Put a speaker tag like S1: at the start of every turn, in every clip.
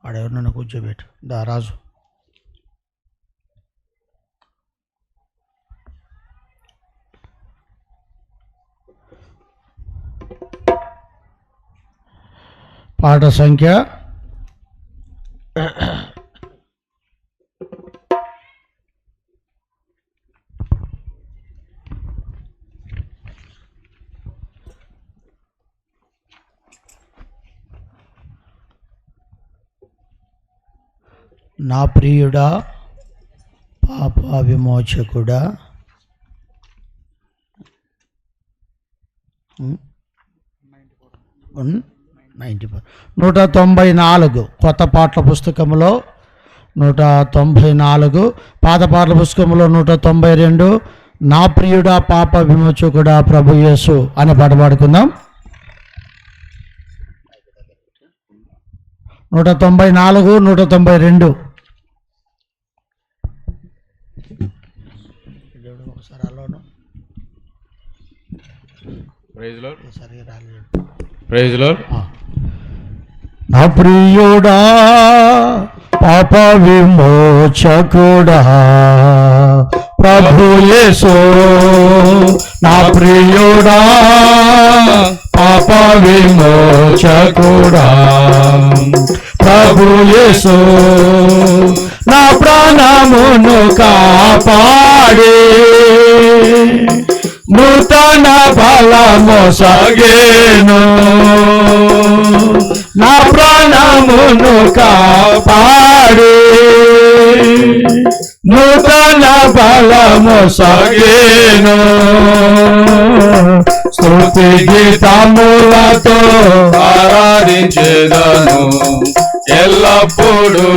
S1: ఆడెవరినైనా కూర్చోబెట్టు. దా రాజు. పాట సంఖ్య 'నా ప్రియుడా పాప విమోచకుడా'. 194 కొత్త పాటల పుస్తకంలో 194, పాత పాటల పుస్తకంలో 192. 'నా ప్రియుడా పాప విమోచకుడా ప్రభు యేసు' అనే పాట పాడుకుందాం. 194, 192. ఒకసారి అలోను.
S2: Praise lord.
S1: నా ప్రియుడా పాప విమోచకుడా ప్రభు యేసు, నా ప్రియుడా పాప విమోచకుడా ప్రభు యేసు, నా ప్రాణమును కాపాడి నూతన బలము సాగేను, నా ప్రాణమును కాపాడి నూతన బలము సాగేను. స్తుతి గీతములతో
S2: ఆరాధించెదను ఎల్లప్పుడూ,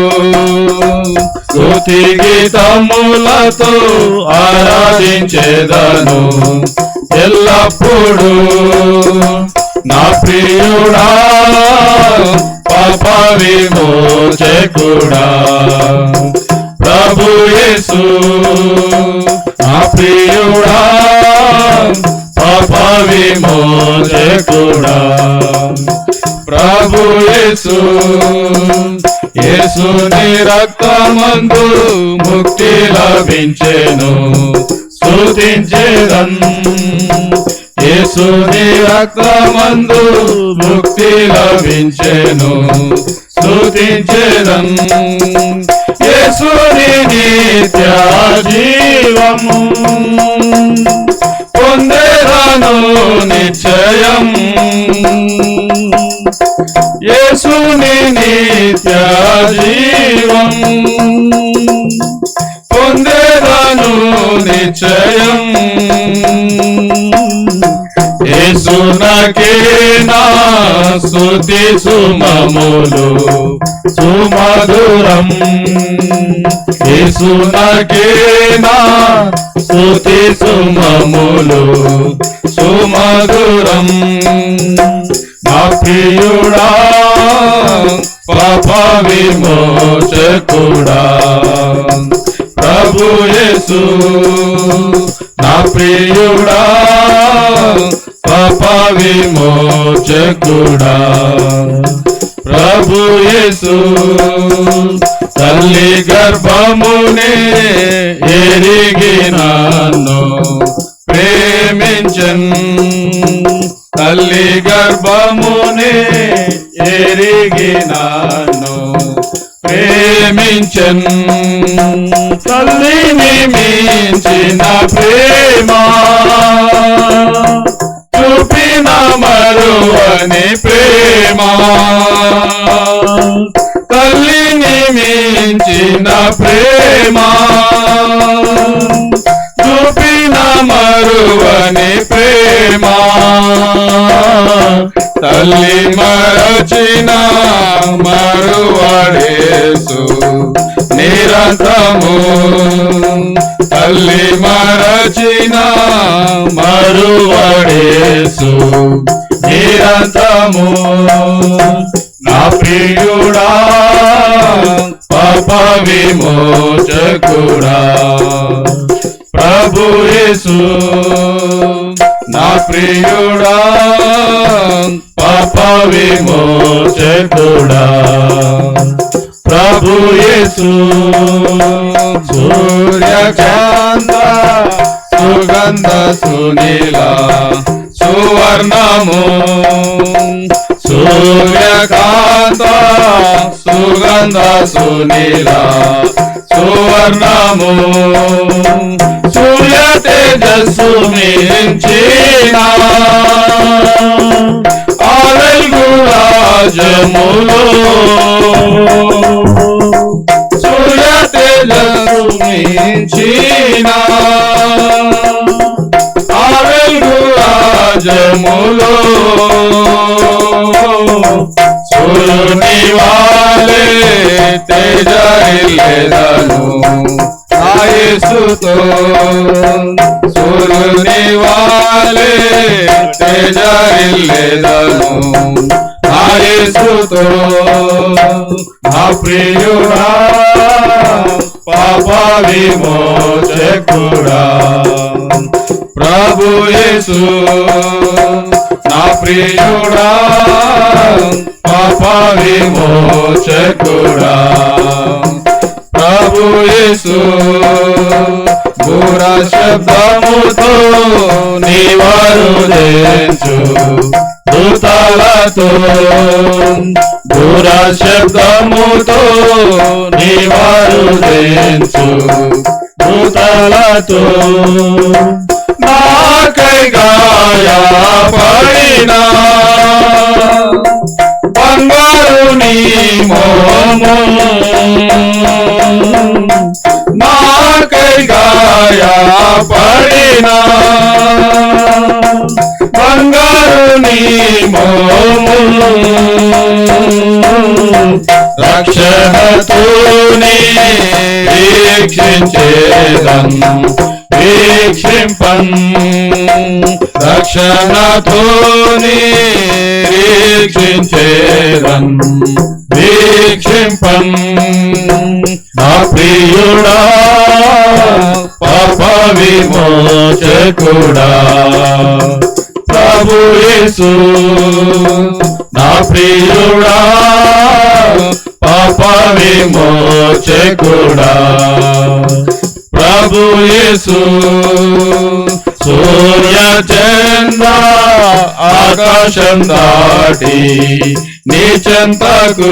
S2: స్తుతి గీతములతో ఆరాధించెదను ఎల్లప్పుడూ. నా ప్రియుడా పాప విమోచకుడా ప్రభు యేసు, నా ప్రియుడా పాప విమోచకుడా ప్రభు యేసు. యేసుని రక్తమందు ముక్తి లభించెను స్తుతించెదన్, యేసుని రక్తమందు ముక్తి లభించెను స్తుతించెదన్. యేసుని నిత్య జీవము పొందెదను నిశ్చయం, యేసుని నిత్య జీవం పొందెదను నిశ్చయం. యేసునకే నా స్తుతి సుమములు సుమధురం, యేసునకే నా స్తుతి సుమములు సుమధురం. నా ప్రియుడా పాప విమోచకుడా ప్రభు యేసు, నా ప్రియుడా పాప విమోచకుడా ప్రభు యేసు. తల్లి గర్భమునే ఎరిగి నన్ను ప్రేమించన్, తల్లి గర్భమునే ఎరిగి నన్ను ప్రేమించన్. తల్లిని మించిన ప్రేమ చూపిన మరువని ప్రేమ, తల్లిని మించిన ప్రేమ చూపిన మరువని ప్రేమ. తల్లి మరచిన మరువడేసు నిరంతరము, తల్లి మరచిన మరువడేసు నిరంతరము. నా ప్రియుడా పాప విమోచకుడా ప్రభు యేసు, నా ప్రియుడా పాప విమోచకుడా ప్రభు యేసు సూర్యకాంత సుగంధ సునీల సువర్ణము సూర్యకాంత సుగంధ సునీల సువర్ణము సూర్య తేజస్సు మించిన ఆ వెలుగు రాజములో సూర్య తేజస్సు మించిన ఆ వెలుగు రాజములో సూర్యుని వాలే తేజరిల్లెదను ఆ యేసుతో సూర్యుని వాలే తేజరిల్లెదను ఆ యేసుతో నా ప్రియుడా పాప విమోచకుడా ప్రభు యేసు నా ప్రియుడా పాప విమోచకుడా ప్రభు యేసు బూర శబ్దముతో నీవారు దేంచు దూతలతో బూర శబ్దముతో నీవారు దేంచు దూతలతో నాకై గాయపడిన బంగారు నీ మోము నాకై గాయపడిన బంగారు నీ మోము రక్షణతోనే వీక్షించేదం వీక్షింపన్ రక్షణతోనే వీక్షించేదం వీక్షింపన్ నా ప్రియుడా పాప విమోచకుడా ప్రభు యేసు నా ప్రియుడా పాప విమోచకుడా ప్రభు యేసు సూర్య చంద్ర ఆకాశం దాటి నీ చెంతకు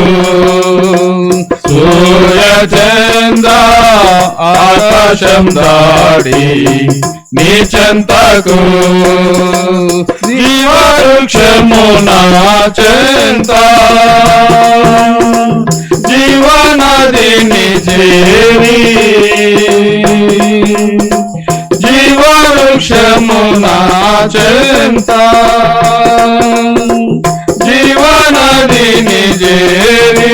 S2: సూర్య చంద్ర ఆకాశం దాటి నీ చెంతకు జీవవృక్షము నా చెంత జీవనదిని చేరి జీవవృక్షము నా చెంత జీవనదిని చేరి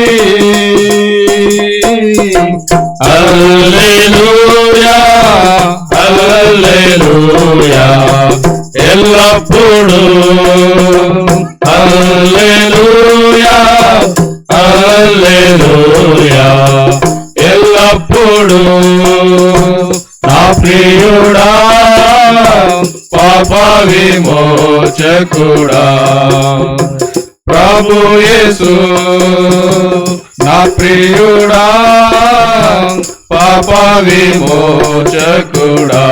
S2: హల్లెలూయా హల్లెలూయా ఎల్లప్పుడూ హల్లెలూయా హల్లెలూయా ఎల్లప్పుడూ నా ప్రియుడా పాప విమోచకుడా ప్రభు యేసు నా ప్రియుడా పాప విమోచకుడా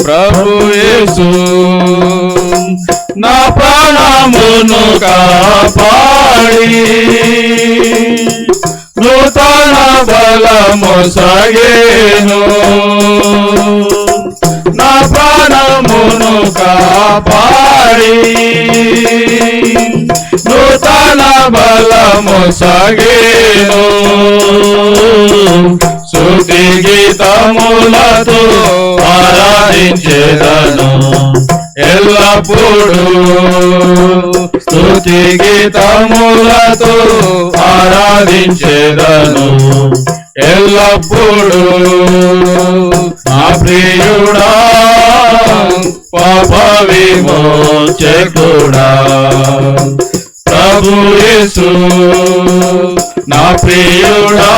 S2: ప్రభు యేసు నా ప్రాణమును కాపాడి నూతన బలము సగేను నా ప్రాణమును కాపాడి నూతన బలము సగేను స్తుతి గీతములతో ఆరాధించెదను ఎల్లప్పుడూ స్తుతి గీతములతో ఆరాధించెదను ఎల్లప్పుడూ నా ప్రియుడా పాప విమోచకుడా ప్రభు యేసు నా ప్రియుడా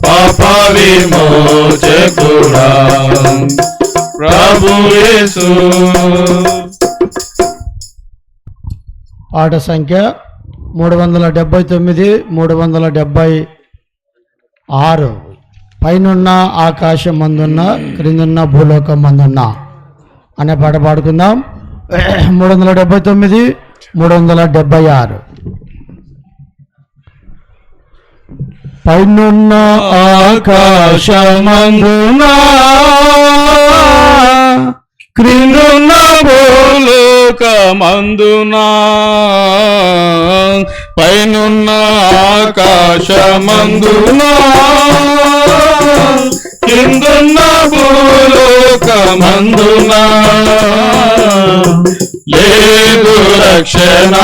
S2: పాప విమోచకుడా ప్రభు యేసు.
S1: పాట సంఖ్య 379, 376 పైనున్న ఆకాశం మందున్న క్రిందున్న భూలోకం మందున్న అనే పాట పాడుకుందాం. 379, 376 పైనున్న
S2: ఆకాశమందున క్రిందున్న భూలోకమందున పైనున్న ఆకాశమందున క్రిందున్న భూలోకమందున లేదు రక్షణ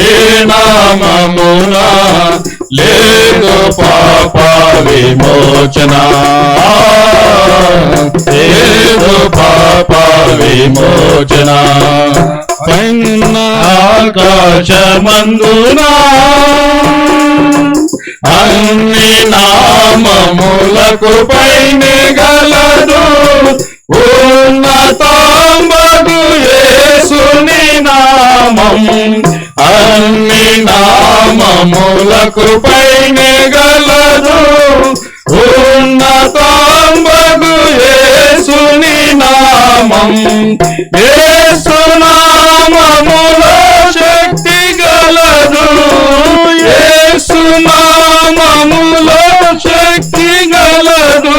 S2: ఏ నామమున లేదు పాప విమోచన లేదు పాప విమోచన పైన ఆకాశమందున అన్ని నామములకు పైనే గలదు ఉన్నతాంబగు యేసుని నామం అన్ని నామములకు పైనే గలదు ఉన్నతాంబగు యేసుని నామం యేసు నామములో శక్తి గలదు యేసు నామములో శక్తి గలదు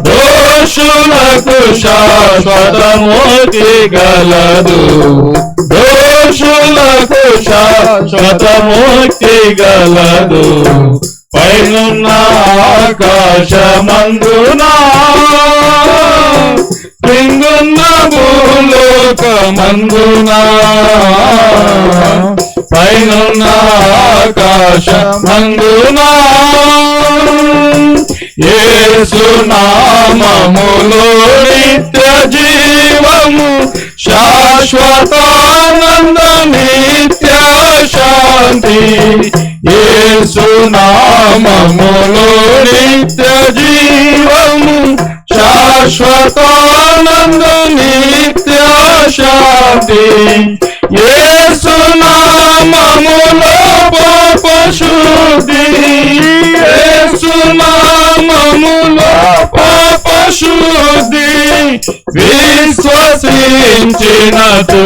S2: దోషులకు శాశ్వత ముక్తి గలదు దోషులకు శాశ్వత ముక్తి గలదు పైనున్న ఆకాశమందున క్రిందున్న భూలోకమందున పైనున్న ఆకాశమందున యేసు నామములో నిత్య జీవము శాశ్వతానంద నిత్య శాంతి యేసు నామములో నిత్య జీవము శాశ్వతానంద నిత్య శాంతి యేసు నామములో పాప శుద్ధి యేసు నామములో పాప శుద్ధి విశ్వసించినతో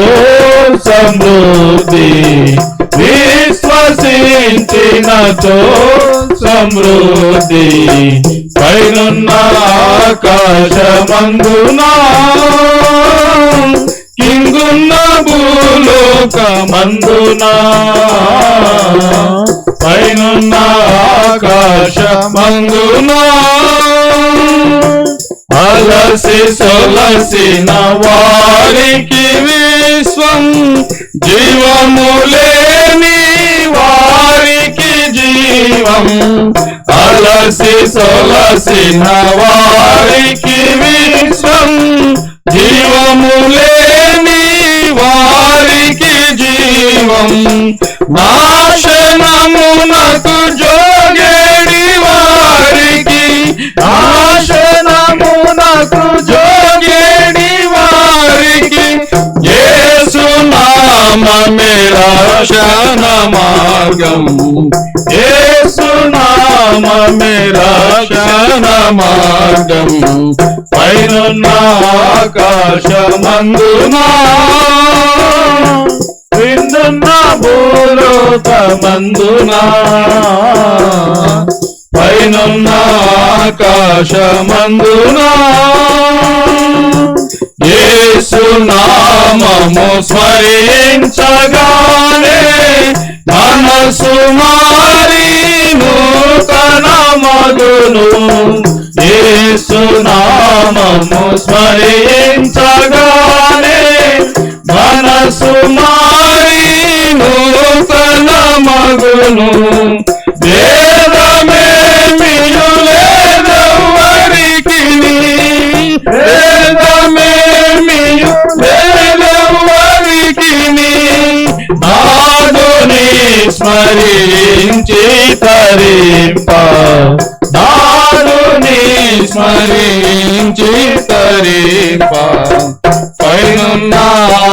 S2: సమృద్ధి విశ్వసించినతో సమృద్ధి పైనున్న ఆకాశమందున కిందున్న భూలోకమందున పైనున్న ఆకాశమందున అలసి సొలసిన వారికి విశ్వం జీవము లేని వారికి జీవం అలసి సొలసిన వారికి విశ్వం జీవము లేని వారికి జీవం నాశనమునకు జోగేడి వారికి నాశనమునకు జోగేడి వారికి యేసు నామమే రక్షణ మార్గం యేసు నామమే రక్షణ మార్గం పైనున్న ఆకాశమందున క్రిందున్న భూలోకమందున పైనున్న ఆకాశమందున యేసు నామము స్మరించగానే మనసు మారి నూతన మగును యేసు నామము స్మరించగానే మనసు మారి నూతన మగును భేదమేమియు లేదెవ్వరికి భేదమేమియు లేదెవ్వరికి నాదుని స్మరించి తరింప నాదుని స్మరించి తరింప పైనున్న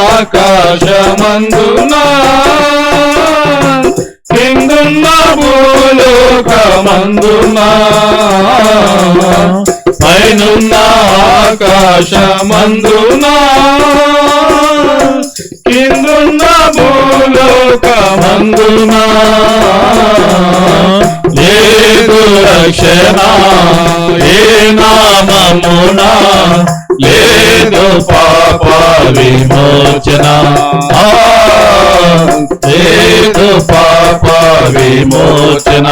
S2: ఆకాశమందున మందునా పైనున్న ఆకాశమందునా కిందున్న భూలోకమందునా లేదు రక్షణ ఏ నామమునా లేదు పాప విమోచన లేదు పాప విమోచన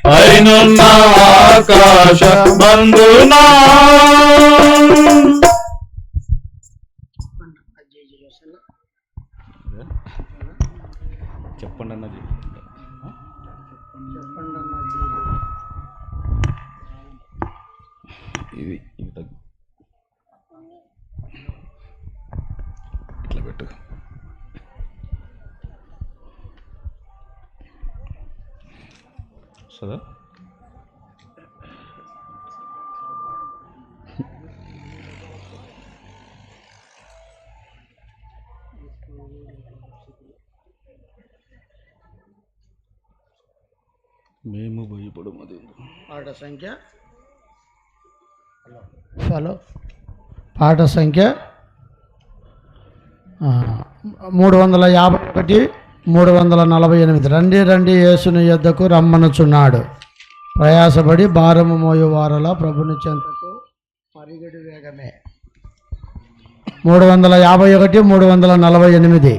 S2: పైనున్న ఆకాశమందునా
S3: చెప్పండి అన్నది ఇది ఇట్లా పెట్టు సదా మేము భయపడమది
S1: పాట సంఖ్య పాట సంఖ్య 351 348 రండి రండి యేసుని యొద్దకు రమ్మనుచున్నాడు ప్రయాసపడి భారము మోయు వారల ప్రభుని చెంతకు పరిగెడు వేగమే 351 348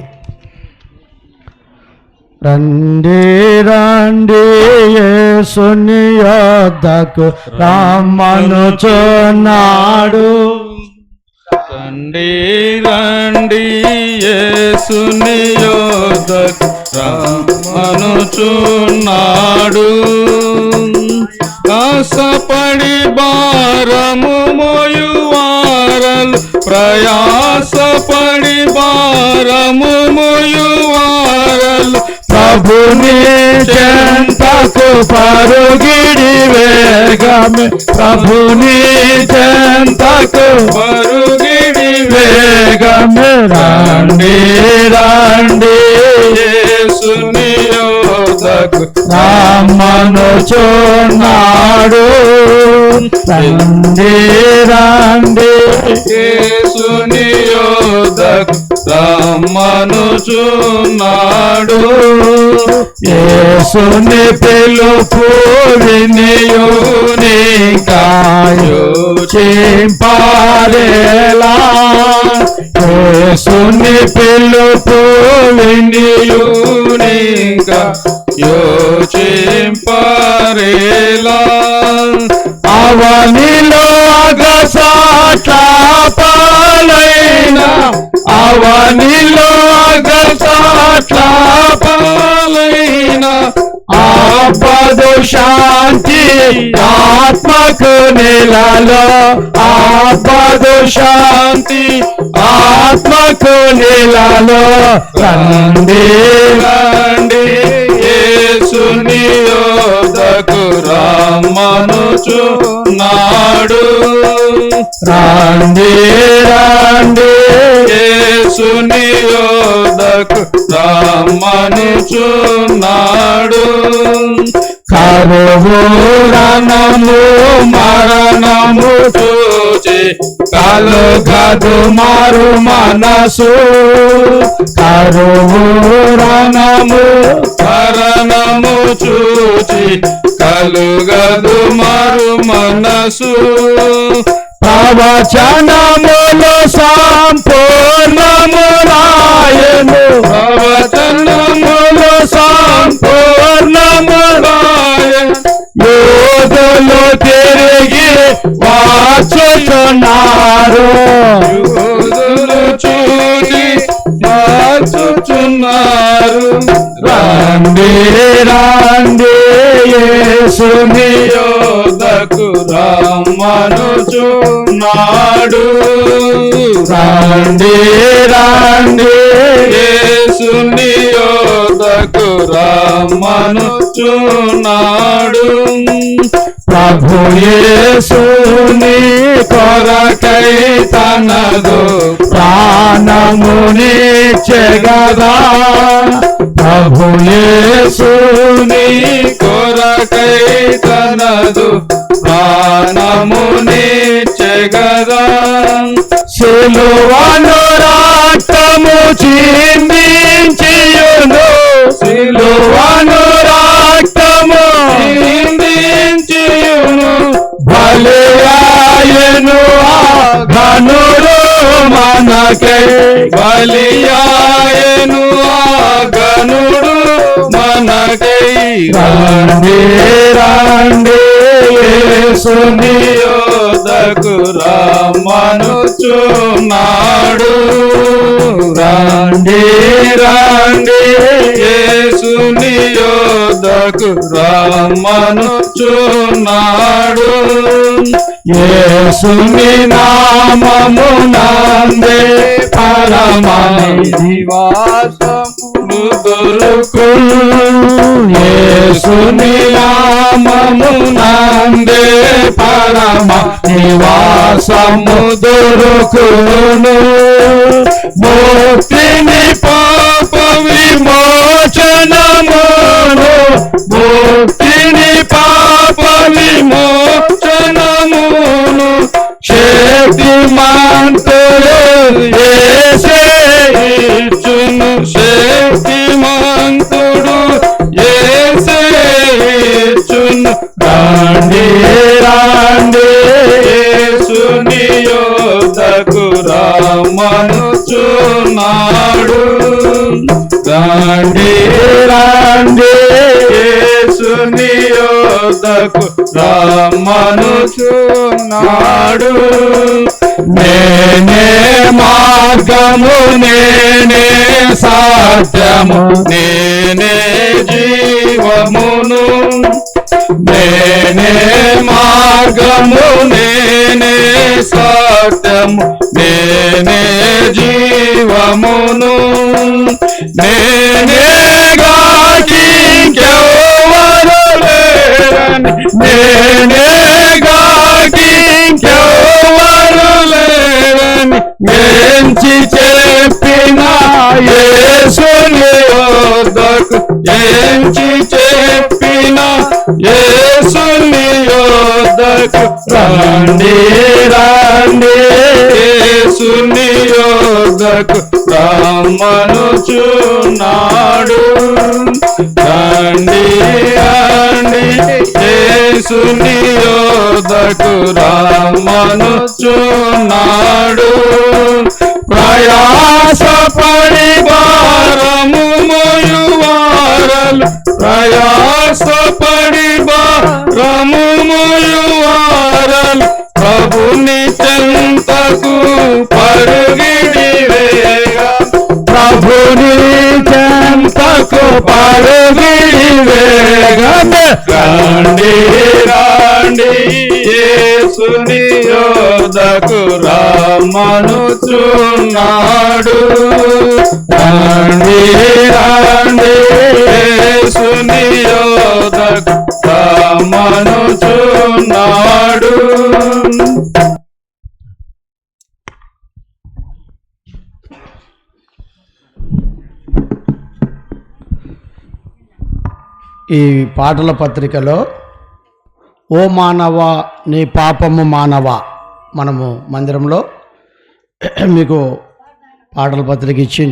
S1: రండి రండి యేసుని యొద్దకు రమ్మనుచున్నాడు
S2: రండి రండి యేసుని యొద్దకు రమ్మనుచున్నాడు ఆశపడి భారము మోయువారలు ప్రయాసపడి భారము మోయువారలు
S1: ప్రభుని చెంతకు పరుగిడి వేగమే ప్రభుని చెంతకు
S2: పరుగిడి
S1: వేగమే రండి రండి
S2: యేసుని యొద్దకు
S1: రమ్మనుచున్నాడు రండి రండి
S2: యేసుని యొద్దకు రమ్మనుచున్నాడు
S1: యేసుని పిలుపు వినియుని కాయుచింపారేలా యేసుని పిలుపు వినియుని
S2: యోచింపరేలా
S1: అవనిలో అగసాట్ల పాలైన అవనిలో అగసాట్ల
S2: పాలైన
S1: ఆపదు శాంతి ఆత్మకు నెలలో ఆపదు శాంతి ఆత్మకు నెలలో రండి
S2: రండి యేసుని యొద్దకు రమ్మనుచున్నాడు
S1: రండి రండి
S2: యేసుని యొద్దకు రమ్మనుచున్నాడు
S1: కరువు రణము మరణము
S2: చూచి
S1: కలుగదు మారు మనసు కరువు రణము
S2: మరణము చూచి కలుగదు మారు మనసు
S1: ప్రవచనములు సంపూర్ణములాయను
S2: ప్రవచనములు
S1: సంపూర్ణములాయను యోధులు తిరిగి వాచుచున్నారు
S2: యోధులు చూచి మార్చుచున్నారు
S1: రండి రండి యేసుని
S2: యొద్దకు రమ్మనుచున్నాడు
S1: రండి రండి
S2: యేసుని యొద్దకు యొద్దకు రమ్మనుచున్నాడు.
S4: ప్రభు యేసుని కొరకై తనదు ప్రాణమునిచ్చెగదా. ప్రభు యేసుని
S2: కొరకై తనదు ప్రాణమునిచ్చెగదా.
S4: సిలువను రక్తము చిందించియును, సిలువను రక్తము
S2: చిందించియును
S4: బలియాయను ఆ ఘనుడు మనకై.
S2: బలియాయను ఆ గనుడు మనకై.
S4: రండి రండి యేసుని
S2: యొద్దకు రమ్మనుచున్నాడు.
S4: రండి రండి
S2: యేసుని యొద్దకు రమ్మనుచున్నాడు.
S4: యేసుని నామమునందే పరమని
S2: నివాసములు దొరుకు.
S4: యేసుని నామమునందే పరమ నివాసము దొరుకును. ముక్తిని పాప విమోచనమును, ముక్తిని పాప
S2: విమోచనమును
S4: శక్తిమంతుడు యేసే
S2: ఇచ్చును. శక్తిమంతుడు యేసే ఇచ్చును.
S4: రండి రండి
S2: యేసుని యొద్దకు రమ్మనుచున్నాడు.
S4: రండి రండి
S2: యేసుని యొద్దకు రమ్మనుచున్నాడు.
S4: నేనే మార్గము, నేనే సత్యము,
S2: నేనే జీవమును.
S4: నేనే మార్గము,
S2: నేనే సత్యము, నేనే జీవమును. నేనే
S4: గాకి ఇంకెవ్వరు లేరని, నేనే గాకి ఇంకెవ్వరు లేరని ఎంచి చెప్పిన యేసుని
S2: యొద్దకు ఎంచి చెప్పిన యేసుని యొద్దకు
S4: రండి రండి
S2: యేసుని యొద్దకు రమ్మనుచున్నాడు. రండి రండి యేసుని యొద్దకు రమ్మనుచున్నాడు.
S4: ప్రయాసపడి
S2: భారము మోయువారలు, ప్రయాసపడి భారము మోయువారలు ప్రభుని చెంతకు పరుగిడి వేగా.
S4: ప్రభుని చెంతకు పరుగిడి వేగమే.
S2: రండి రండి యేసుని యొద్దకు రమ్మనుచున్నాడు.
S4: రండి రండి
S2: యేసుని యొద్దకు రమ్మనుచున్నాడు.
S1: ఈ పాటల పత్రికలో ఓ మానవ నీ పాపము మానవ, మనము మందిరంలో మీకు పాటల పత్రిక ఇచ్చి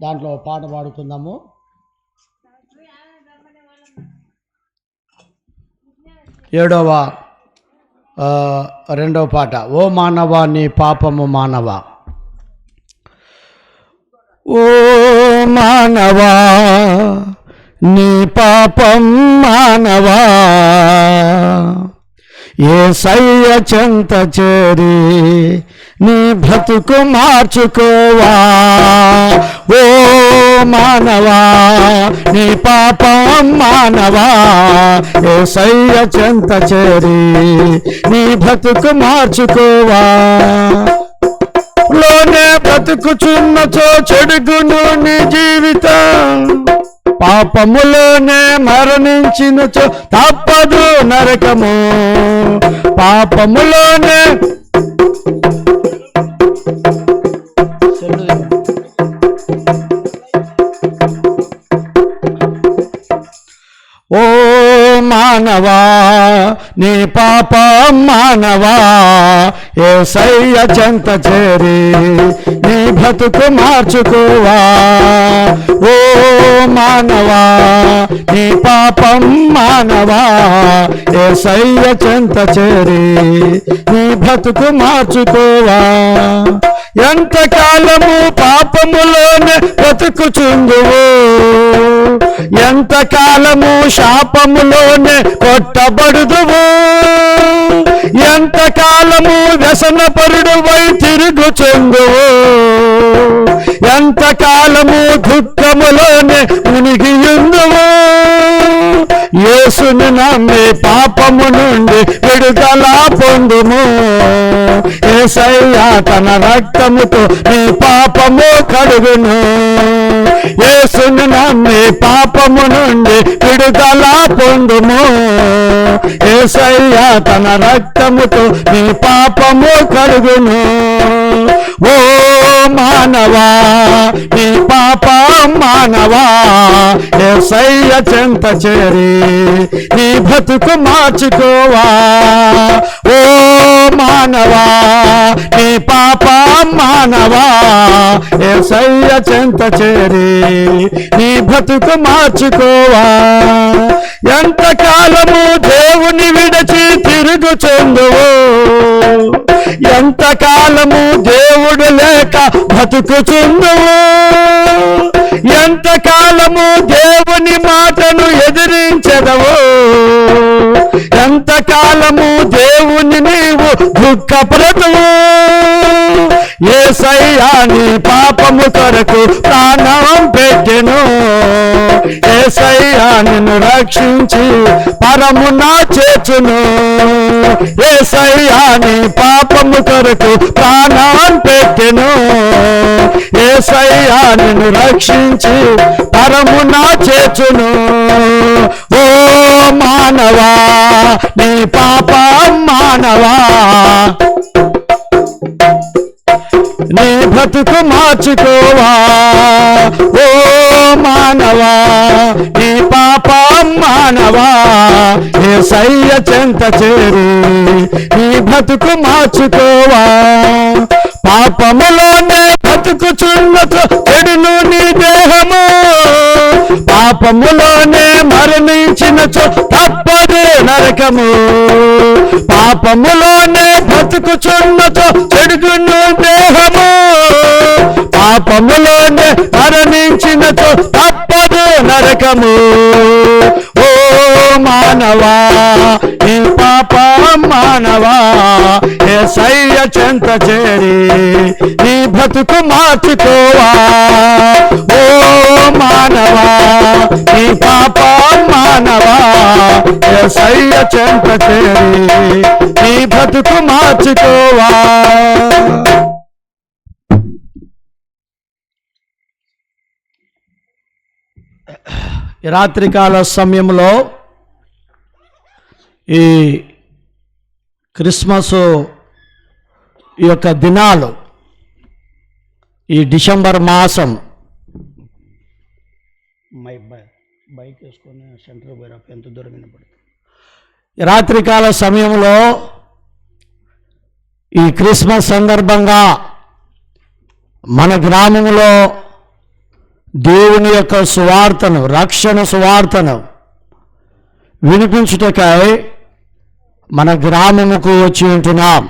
S1: దాంట్లో పాట పాడుకుందాము. రెండవ పాట ఓ మానవ నీ పాపము మానవ.
S4: ఓ మానవా నీ పాపం మానవా, యేసయ్య చెంత చేరి నీ బ్రతుకు మార్చుకోవా. ఓ మానవా నీ పాపం మానవా, యేసయ్య చెంత చేరి నీ బ్రతుకు మార్చుకోవా. లోనే బ్రతుకుచున్నచో చెడుగును నీ జీవితం, పాపములోనే మరణించినచో తప్పదు నరకము. పాపములోనే ఓ మానవా నీ పాపం మానవా యేసయ్య చెంత చేరి నీ బ్రతుకు మార్చుకోవా. ఓ మానవా నీ పాపం మానవా యేసయ్య చెంత చేరి నీ బ్రతుకు మార్చుకోవా. ఎంతకాలము పాపములోనే బ్రతుకుచుందువు, ఎంతకాలము శాపములోనే కొట్టబడుదువు, ఎంతకాలము వ్యసనపరుడువై తిరుగుచుందువు, ఎంతకాలము దుఃఖములోనే మునిగియుందువు. యేసుని నమ్మి పాపము నుండి విడుదల పొందుము. యేసయ్య తన రక్తముతో నీ పాపము కడుగును. యేసుని నమ్మి పాపము నుండి విడుదల పొందుము. యేసయ్య తన రక్తముతో నీ పాపము కడుగును. ఓ మానవా నీ పాపం మానవా యేసయ్య చెంత చేరి నీ బ్రతుకు మార్చుకోవా. ఓ మానవా నీ పాపం మానవా యేసయ్య చెంత చేరి నీ బ్రతుకు మార్చుకోవా. ఎంతకాలము దేవుని విడిచి తిరుగుచుందువు, ఎంతకాలము దేవుడు లేక బ్రతుకుచుందువు, ఎంతకాలము దేవుని మాటను ఎదిరించెదవు, ఎంతకాలము దేవుని నీవు దుఃఖపడదువు. యేసయ్య నీ పాపము కొరకు ప్రాణం పెట్టెను. యేసయ్య నిన్ను రక్షించి పరమున చేర్చును. యేసయ్య నీ పాపము కొరకు ప్రాణం పెట్టెను. యేసయ్య నిన్ను రక్షించి పరమున చేర్చును. ఓ మానవా నీ పాపం మానవా నీ బ్రతుకు మార్చుకోవా. ఓ మానవా నీ పాపం మానవా యేసయ్య చెంత చేరి నీ బ్రతుకు మార్చుకోవా. పాపములోనే బ్రతుకుచున్నచో చెడును నీ దేహము, పాపములోనే మరణించినచో తప్పదు నరకము. పాపములోనే బ్రతుకుచున్నచో చెడును దేహము, పాపములోనే మరణించినచో తప్పదు నరకము. ఓ మానవా నీ పాపం మానవా యేసయ్య చెంత చేరి నీ బ్రతుకు మార్చుకోవా. ఓ మానవా నీ పాపం మానవా యేసయ్య చెంత చేరి నీ బ్రతుకు మార్చుకోవా. ఈ రాత్రికాల సమయంలో ఈ క్రిస్మస్ ఈ యొక్క దినాలు, ఈ డిసెంబర్ మాసం బైక్ వేసుకొని సెంటర్ పోయినా ఎంత దూరం వినపడుతుంది. ఈ రాత్రికాల సమయంలో ఈ క్రిస్మస్ సందర్భంగా మన గ్రామంలో దేవుని యొక్క సువార్తను, రక్షణ సువార్తను వినిపించుటకై మన గ్రామముకు వచ్చి ఉంటున్నాం.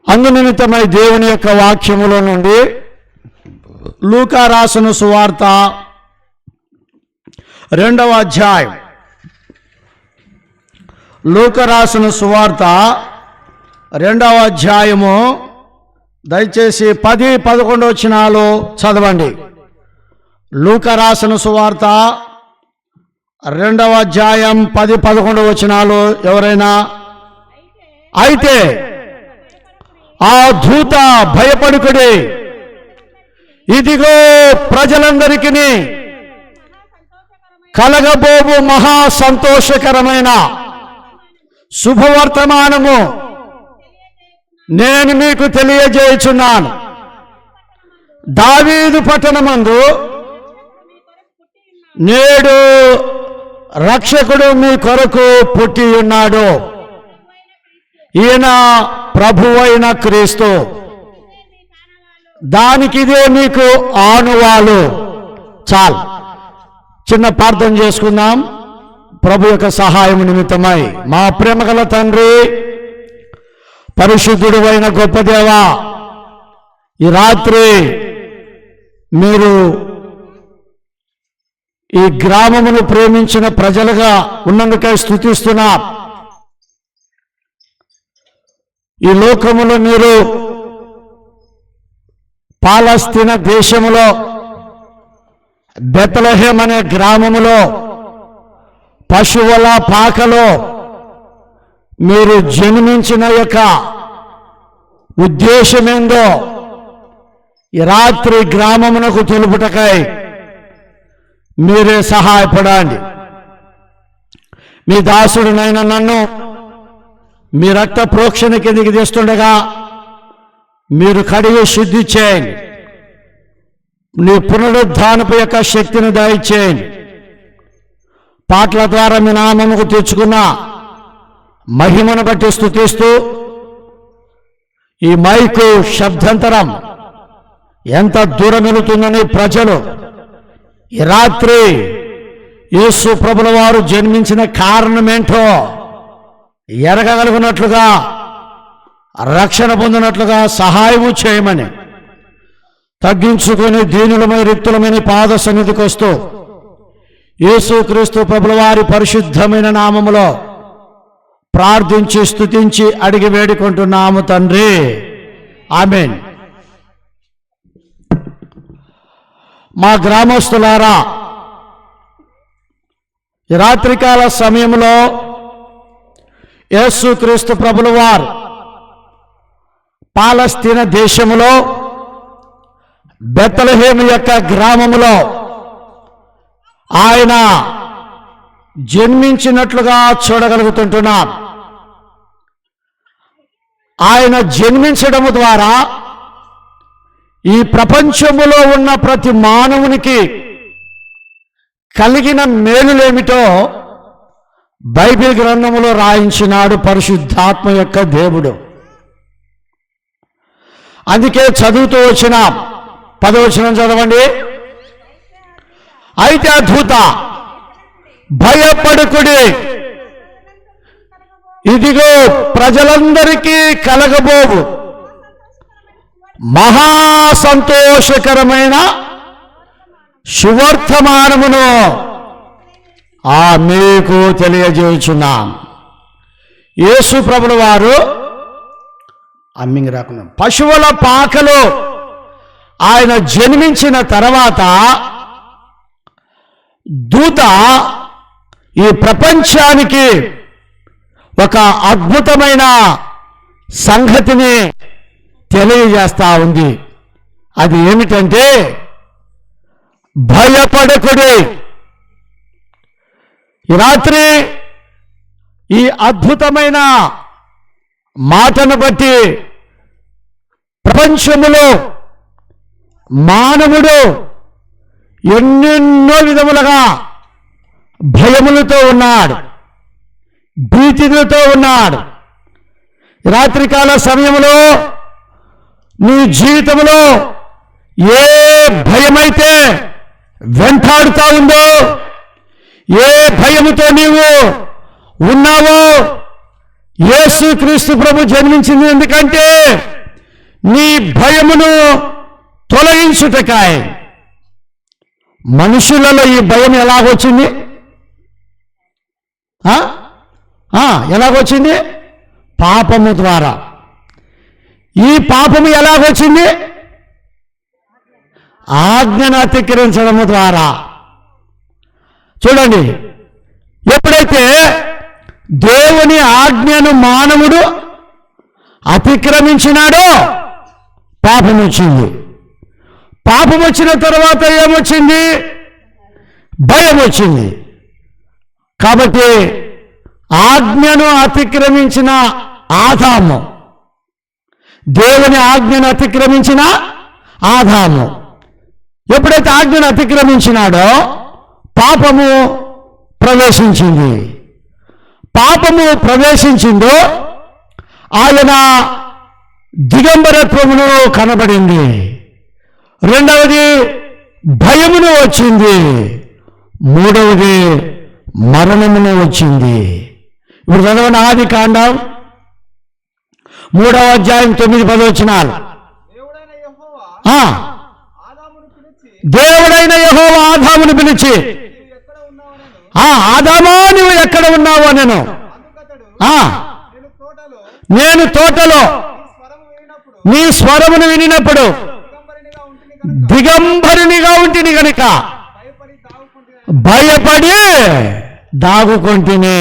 S4: అందునిమిత్తమై దేవుని యొక్క వాక్యములో నుండి లూకా రాసిన సువార్త 2వ అధ్యాయం, లూకా రాసిన సువార్త 2వ అధ్యాయము దయచేసి 10-11 వచనాలు చదవండి. లూకా రాసిన సువార్త 2వ అధ్యాయం 10-11 వచనాలు ఎవరైనా. అయితే ఆ దూత భయపడుకుడి, ఇదిగో ప్రజలందరికీ కలగబోవు మహా సంతోషకరమైన శుభవర్తమానము నేను మీకు తెలియజేయుచున్నాను. దావీదు పట్టణమందు నేడు రక్షకుడు మీ కొరకు పుట్టి ఉన్నాడు. ఈయన ప్రభువైన క్రీస్తు. దానికిదే మీకు ఆనువాలు. చాలు, చిన్న ప్రార్థన చేసుకుందాం ప్రభు యొక్క సహాయం నిమిత్తమై. మా ప్రేమగల తండ్రి, పరిశుద్ధుడు అయిన గొప్ప దేవా, ఈ రాత్రి మీరు ఈ గ్రామమును ప్రేమించిన ప్రజలుగా ఉన్నందుకై స్తుతిస్తున్నా. ఈ లోకములో మీరు పాలస్తీనా దేశములో బెత్లెహేం అనే గ్రామములో పశువుల పాకలో మీరు జన్మించిన యొక్క ఉద్దేశమేందో ఈ రాత్రి గ్రామమునకు తెలుపుటకై మీరే సహాయపడండి. మీ దాసుడునైన నన్ను మీ రక్త ప్రోక్షణ కిందికి తెస్తుండగా మీరు కడిగి శుద్ధి చేయండి. నీ పునరుద్ధానపు యొక్క శక్తిని దయచేయండి. పాటల ద్వారా మీ నామముకు తెచ్చుకున్న మహిమను బట్టి స్తుతిస్తూ, ఈ మైకు శబ్దాంతరం ఎంత దూరం వెళుతుందని ప్రజలు ఈ రాత్రి యేసు ప్రభుల వారు జన్మించిన కారణమేంటో ఎరగగలుగునట్లుగా, రక్షణ పొందినట్లుగా సహాయము చేయమని తగ్గించుకొని దీనులమైన రిక్తులమైన పాద సన్నిధికి వస్తూ యేసుక్రీస్తు ప్రభుల వారి పరిశుద్ధమైన నామములో ప్రార్థించి స్తుతించి అడిగి వేడుకుంటున్నాము తండ్రి. ఆమేన్. మా గ్రామస్తులారా, ఈ రాత్రికాల సమయంలో యేసుక్రీస్తు ప్రభుల వారు పాలస్తీనా దేశములో బెత్లెహేం యొక్క గ్రామములో ఆయన జన్మించినట్లుగా చూడగలుగుతుంటున్నాం. ఆయన జన్మించడము ద్వారా ఈ ప్రపంచములో ఉన్న ప్రతి మానవునికి కలిగిన మేలులేమిటో బైబిల్ గ్రంథములో రాయించినాడు పరిశుద్ధాత్మ యొక్క దేవుడు. అందుకే చదువుతూ వచ్చిన 10వ వచనం చదవండి. అయితే ఆ దూత, భయపడకుడి, ఇదిగో ప్రజలందరికీ కలగబోవు మహా సంతోషకరమైన సువర్తమానమును మీకు తెలియజేయుచున్నాం. యేసు ప్రభుల వారు అమ్మింగ్ రాకుండా పశువుల పాకలో ఆయన జన్మించిన తర్వాత దూత ఈ ప్రపంచానికి ఒక అద్భుతమైన సంగతిని తెలియజేస్తా ఉంది. అది ఏమిటంటే, భయపడకుడి. ఈ రాత్రి ఈ అద్భుతమైన మాటను బట్టి ప్రపంచములో మానవుడు ఎన్నెన్నో విధములుగా భయములతో ఉన్నాడు, భీతితో ఉన్నాడు. రాత్రికాల సమయంలో నీ జీవితంలో ఏ భయమైతే వెంటాడుతా ఉందో, ఏ భయముతో నీవు ఉన్నావో, యేసుక్రీస్తు ప్రభు జన్మించింది ఎందుకంటే నీ భయమును తొలగించుటకాయ. మనుషులలో ఈ భయం ఎలాగొచ్చింది? ఎలాగొచ్చింది? పాపము ద్వారా. ఈ పాపము ఎలాగొచ్చింది? ఆజ్ఞను అతిక్రమించడము ద్వారా. చూడండి, ఎప్పుడైతే దేవుని ఆజ్ఞను మానవుడు అతిక్రమించినాడో పాపం వచ్చింది. పాపం వచ్చిన తర్వాత ఏమొచ్చింది? భయం వచ్చింది. కాబట్టి ఆజ్ఞను అతిక్రమించిన ఆదాము, దేవుని ఆజ్ఞను అతిక్రమించిన ఆదాము ఎప్పుడైతే ఆజ్ఞను అతిక్రమించినాడో పాపము ప్రవేశించింది. పాపము ప్రవేశించిందో ఆయన దిగంబరత్వమును కనబడింది. రెండవది భయమును వచ్చింది. మూడవది మరణమును వచ్చింది. ఇప్పుడు చదవని ఆది కాండం 3వ అధ్యాయం 9-10 వచనాలు. దేవుడైన యెహోవా ఆదామును పిలిచి, ఆదామా నువ్వు ఎక్కడ ఉన్నావు అనెను. నేను తోటలో నీ స్వరమును వినినప్పుడు దిగంబరునిగా ఉంటిని గనుక భయపడి దాగుకొంటిని.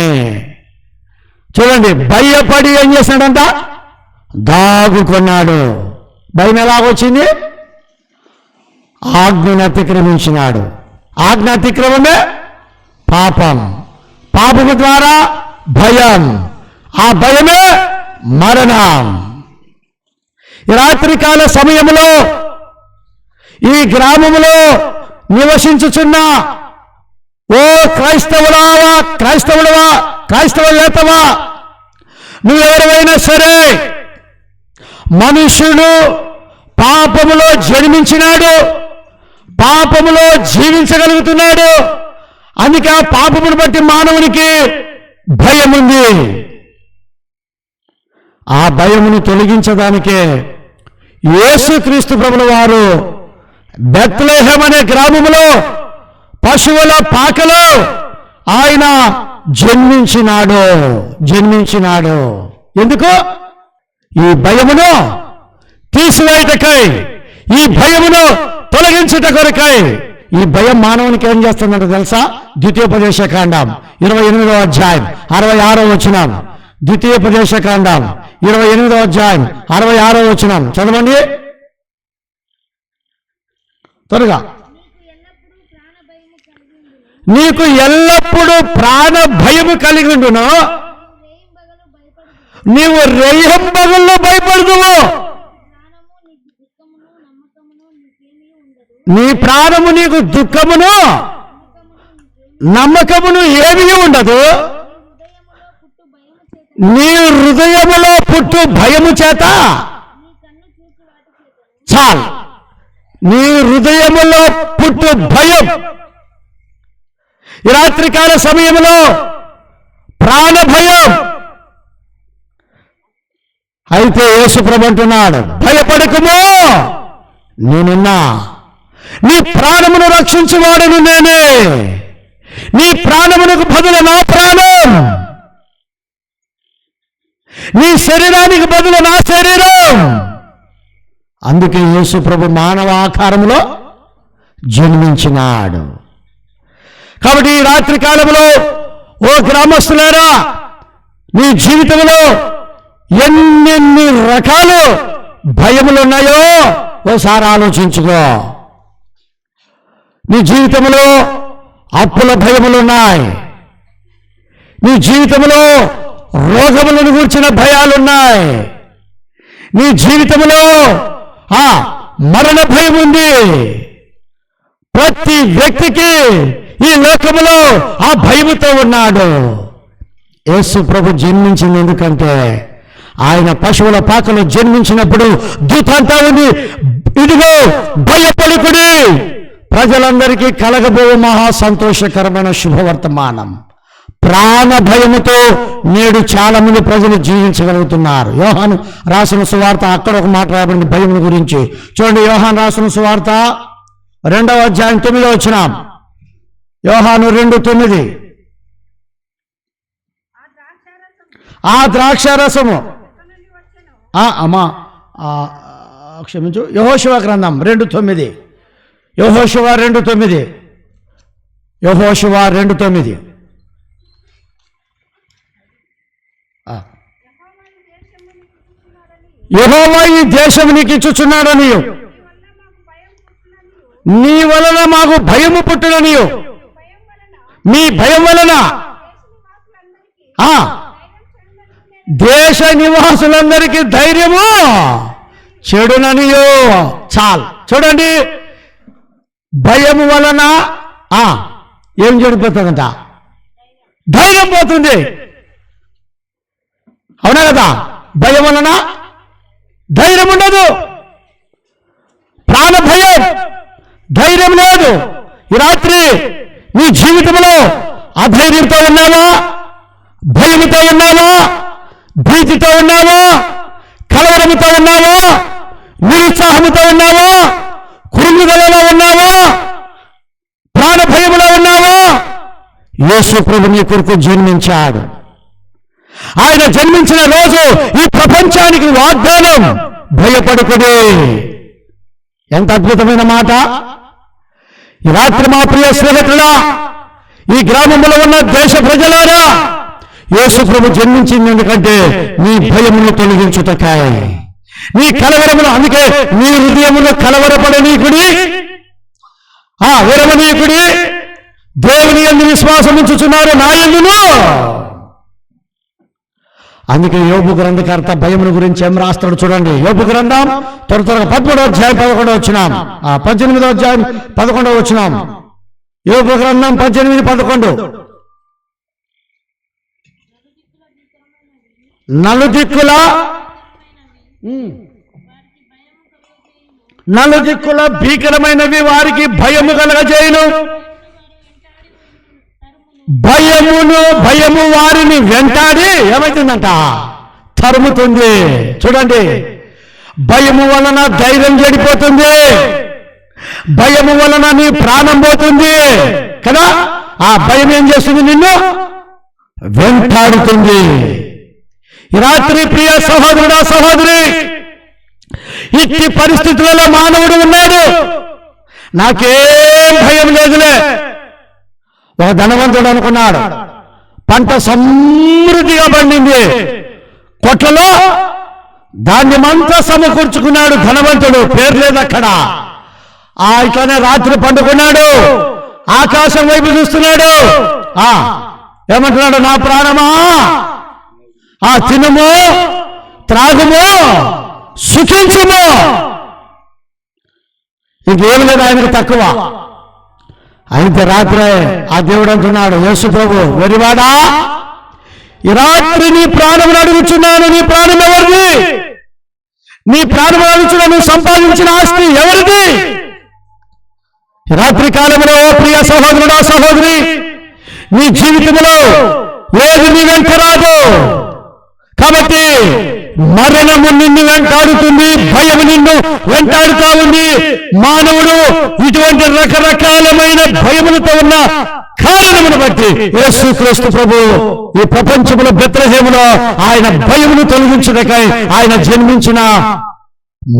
S4: చూడండి, భయపడి ఏం చేశాడంట? దాగుకున్నాడు. భయం ఎలాగొచ్చింది? ఆజ్ఞను అతిక్రమించినాడు. ఆజ్ఞ అతిక్రమమే పాపం. పాపము ద్వారా భయం, ఆ భయమే మరణం. ఈ రాత్రికాల సమయంలో ఈ గ్రామములో నివసించుచున్న ఓ క్రైస్తవులావా, క్రైస్తవుడవా, క్రైస్తవేతవా, నువ్వెవరైనా సరే, మనుష్యుడు పాపములో జన్మించినాడు, పాపములో జీవించగలుగుతున్నాడు. అందుకే ఆ పాపమును బట్టి మానవునికి భయం ఉంది. ఆ భయమును తొలగించడానికే యేసుక్రీస్తు ప్రభుల వారు బెత్లెహేమ్ అనే గ్రామములో పశువుల పాకలో ఆయన జన్మించినాడు. ఎందుకు? ఈ భయమును తీసివేయుటకై, ఈ భయమును తొలగించుట కొరకై. ఈ భయం మానవునికి ఏం చేస్తుందంటే తెలుసా? ద్వితీయోపదేశకాండం 28వ అధ్యాయం 66వ వచనం. ద్వితీయోపదేశకాండం 28వ అధ్యాయం 66వ వచనం చదవండి త్వరగా. నీకు ఎల్లప్పుడూ ప్రాణ భయము కలిగి ఉండును, నీవు రేయింబగళ్ళు భయపడుదువు, నీ ప్రాణము నీకు దుఃఖమును నమ్మకమును ఏమీ ఉండదు. నీ హృదయములో పుట్టు భయము చేత చాలు. నీ హృదయములో పుట్టు భయం. ఈ రాత్రికాల సమయంలో ప్రాణ భయం. అయితే యేసుప్రభు అంటున్నాడు, భయపడకుము, నేనున్నా, నీ ప్రాణమును రక్షించువాడను నేనే, నీ ప్రాణమునకు బదులు నా ప్రాణం, నీ శరీరానికి బదులు నా శరీరం. అందుకే యేసుప్రభు మానవ ఆకారములో జన్మించినాడు. కాబట్టి ఈ రాత్రి కాలంలో ఓ గ్రామస్తులారా, నీ జీవితంలో ఎన్నెన్ని రకాలు భయములు ఉన్నాయో ఓసారి ఆలోచించుకో. నీ జీవితంలో అప్పుల భయములున్నాయి, నీ జీవితంలో రోగములను గూర్చిన భయాలున్నాయి, నీ జీవితంలో మరణ భయం ఉంది. ప్రతి వ్యక్తికి ఈ లోకములో ఆ భయముతో ఉన్నాడు. యేసు ప్రభు జన్మించింది ఎందుకంటే ఆయన పశువుల పాకలో జన్మించినప్పుడు దూతంతా ఉంది, ఇదిగో భయపడుకుడి, ప్రజలందరికీ కలగబో మహా సంతోషకరమైన శుభవర్తమానం. ప్రాణ భయముతో నేడు చాలా మంది ప్రజలు జీవించగలుగుతున్నారు. యోహాను రాసిన సువార్త, అక్కడ ఒక మాట రాబడింది భయం గురించి. చూడండి, యోహాను రాసిన సువార్త 2వ అధ్యాయం 9వ వచనం. యోహాను 2:9. ఆ ద్రాక్షారసము అమ్మా క్షమించు, యెహోషువ గ్రంథం 2:9. యెహోషువ 2:9. యెహోషువ 2:9. యెహోవా ఈ దేశము నీకు ఇచ్చుచున్నాడని నీ వలన మాకు భయము పుట్టుననియు, మీ భయం వలన దేశ నివాసులందరికీ ధైర్యము చెడుననియో. చాలు చూడండి, భయము వలన ఏం చెడిపోతుందంట? ధైర్యం పోతుంది. అవునా కదా? భయం వలన ధైర్యం ఉండదు, ప్రాణ భయం, ధైర్యం లేదు. ఈ రాత్రి నీ జీవితంలో అధైర్యంతో ఉన్నావా? భయముతో ఉన్నావా? భీతితో ఉన్నావా? కలవరముతో ఉన్నావా? నిరుత్సాహముతో ఉన్నావా? కురుముదలలో ఉన్నావా? ప్రాణ భయములో ఉన్నావా? యేసు ప్రభు నీ కొరకు జన్మించాడు. ఆయన జన్మించిన రోజు ఈ ప్రపంచానికి వాగ్దానం. భయపడుకుని. ఎంత అద్భుతమైన మాట! ఈ రాత్రి మా ప్రియ స్నేహితుడా, ఈ గ్రామంలో ఉన్న దేశ ప్రజలారా, యేసు ప్రభు జన్మించింది ఎందుకంటే నీ భయమును తొలగించుటకాయ, నీ కలవరములు. అందుకే నీ హృదయమును కలవరపడనీకుడి, విరమనీకుడి, దేవుని యందు విశ్వాసం ఉంచుచున్నారు, నా యందును. అందుకే యోబు గ్రంథకర్త భయమును గురించి ఏం రాస్తాడు చూడండి. యోబు గ్రంథం త్వరగా 13వ అధ్యాయం 11వ వచనం, 18వ అధ్యాయం 11వ వచనం. యోబు గ్రంథం 18:11. నలుదిక్కుల భీకరమైనవి వారికి భయము కలగజేయును. భయము వారిని వెంటాడి ఏమైతుందంట? తరుముతుంది. చూడండి, భయము వలన ధైర్యం చెడిపోతుంది, భయము వలన నీ ప్రాణం పోతుంది కదా. ఆ భయం ఏం చేస్తుంది? నిన్ను వెంటాడుతుంది. ఈ రాత్రి ప్రియ సహోదరుడా, సహోదరి, ఇట్టి పరిస్థితులలో మానవుడు ఉన్నాడు. నాకేం భయం లేదులే. ఒక ధనవంతుడు అనుకున్నాడు, పంట సమృద్ధిగా పండింది, కొట్లలో ధాన్యమంతా సమకూర్చుకున్నాడు. ధనవంతుడు, పేరు లేదు అక్కడ. ఇట్లానే రాత్రి పండుకున్నాడు, ఆకాశం వైపు చూస్తున్నాడు. ఏమంటున్నాడు? నా ప్రాణమా, తినుము, త్రాగుము, సుఖించుము. ఇంకేమి లేదు ఆయనకు తక్కువ. అయితే రాత్రే ఆ దేవుడు అంటున్నాడు, యేసు ప్రభు, వెరివాడా, ఈ రాత్రి నీ ప్రాణమును అడుగుచున్నాను. నీ ప్రాణం ఎవరిది? నీ ప్రాణమును అడుగుచున్నాను. నువ్వు సంపాదించిన ఆస్తి ఎవరిది? రాత్రి కాలంలో ప్రియ సహోదరుడా, సహోదరి, నీ జీవితంలో ఏది నీ వెంట రాదు. కాబట్టి మరణము నిన్ను వెంటాడుతుంది, భయము నిన్ను వెంటాడుతా ఉంది. మానవుడు ఇటువంటి రకరకాలమైన భయములతో ఉన్న కారణమును బట్టి యేసుక్రీస్తు ప్రభు ఈ ప్రపంచములో బెత్లెహేములో ఆయన భయమును తొలగించుటకై ఆయన జన్మించిన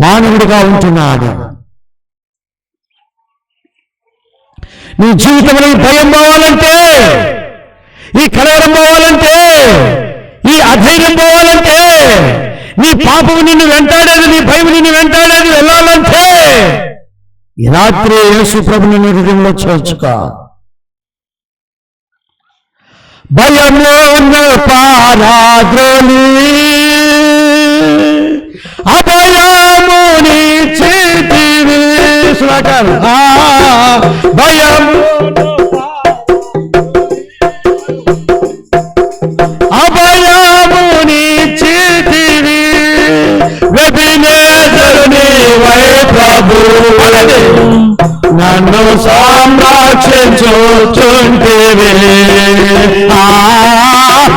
S4: మానవుడిగా ఉంటున్నాడు. నీ జీవితంలో ఈ భయం పోవాలంటే, ఈ కలవరం పోవాలంటే, ఈ అధైర్యం పోవాలంటే, నీ పాపము నిన్ను వెంటాడేది, నీ భయం నిన్ను వెంటాడేది వెళ్ళాలంటే ఈ రాత్రి యేసు ప్రభుని నీ హృదయంలో చేర్చుకో. భయమును పారాద్రోలి అభయముని చేతివి. భయము అభయముని చేతివి, వెబినేజరుని వై ప్రభు, నన్ను సంరక్షించుచుంటివి.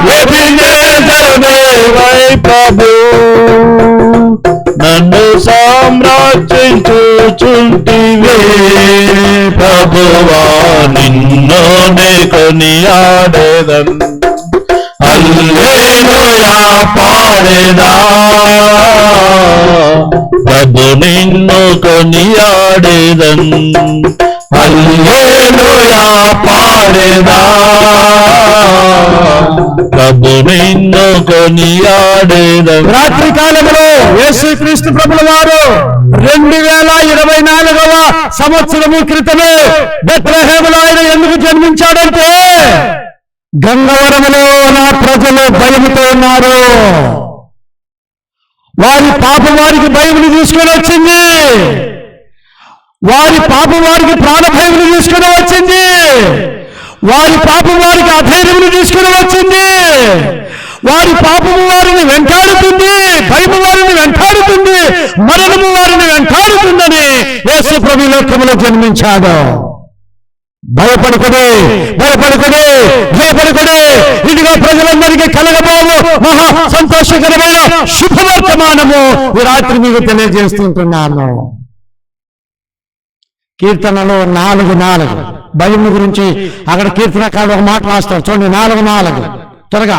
S4: వెబినేజరుని వై ప్రభు, నన్ను సంరక్షించుచుంటివి. ప్రభువా నిన్ను నే కొనియాడెదన్, హల్లెలూయా పాడెదా. ప్రభు నిన్ను కొనియాడెదన్, హల్లెలూయా పాడెదా. ప్రభు నిన్ను కొనియాడెదన్. రాత్రి కాలంలో యేసుక్రీస్తు ప్రభుల వారు 2024వ సంవత్సరము క్రితమే బెత్లెహేములో ఆయన ఎందుకు జన్మించాడంటే గంగవరములో నా ప్రజలు భయముతో ఉన్నారు. వారి పాపం వారికి భయమును తీసుకొని వచ్చింది. వారి పాపం వారికి ప్రాణభయమును తీసుకొని వచ్చింది. వారి పాపం వారికి అధైర్యమును తీసుకొని వచ్చింది. వారి పాపము వారిని వెంటాడుతుంది, భయము వారిని వెంటాడుతుంది, మరణము వారిని వెంటాడుతుందని యేసు ప్రభు లోకములో జన్మించాడు. భయపడుకుని భయపడుకుని భయపడుకుని ఇదిగో ప్రజలందరికీ కలగబోవు మహా సంతోషకరమైన శుభవర్తమానము ఈ రాత్రి మీకు తెలియజేస్తుంటున్నాను. కీర్తనలో 4:4 భయము గురించి అక్కడ కీర్తనకారుడు ఒక మాట రాస్తాడు చూడండి. 4:4 త్వరగా.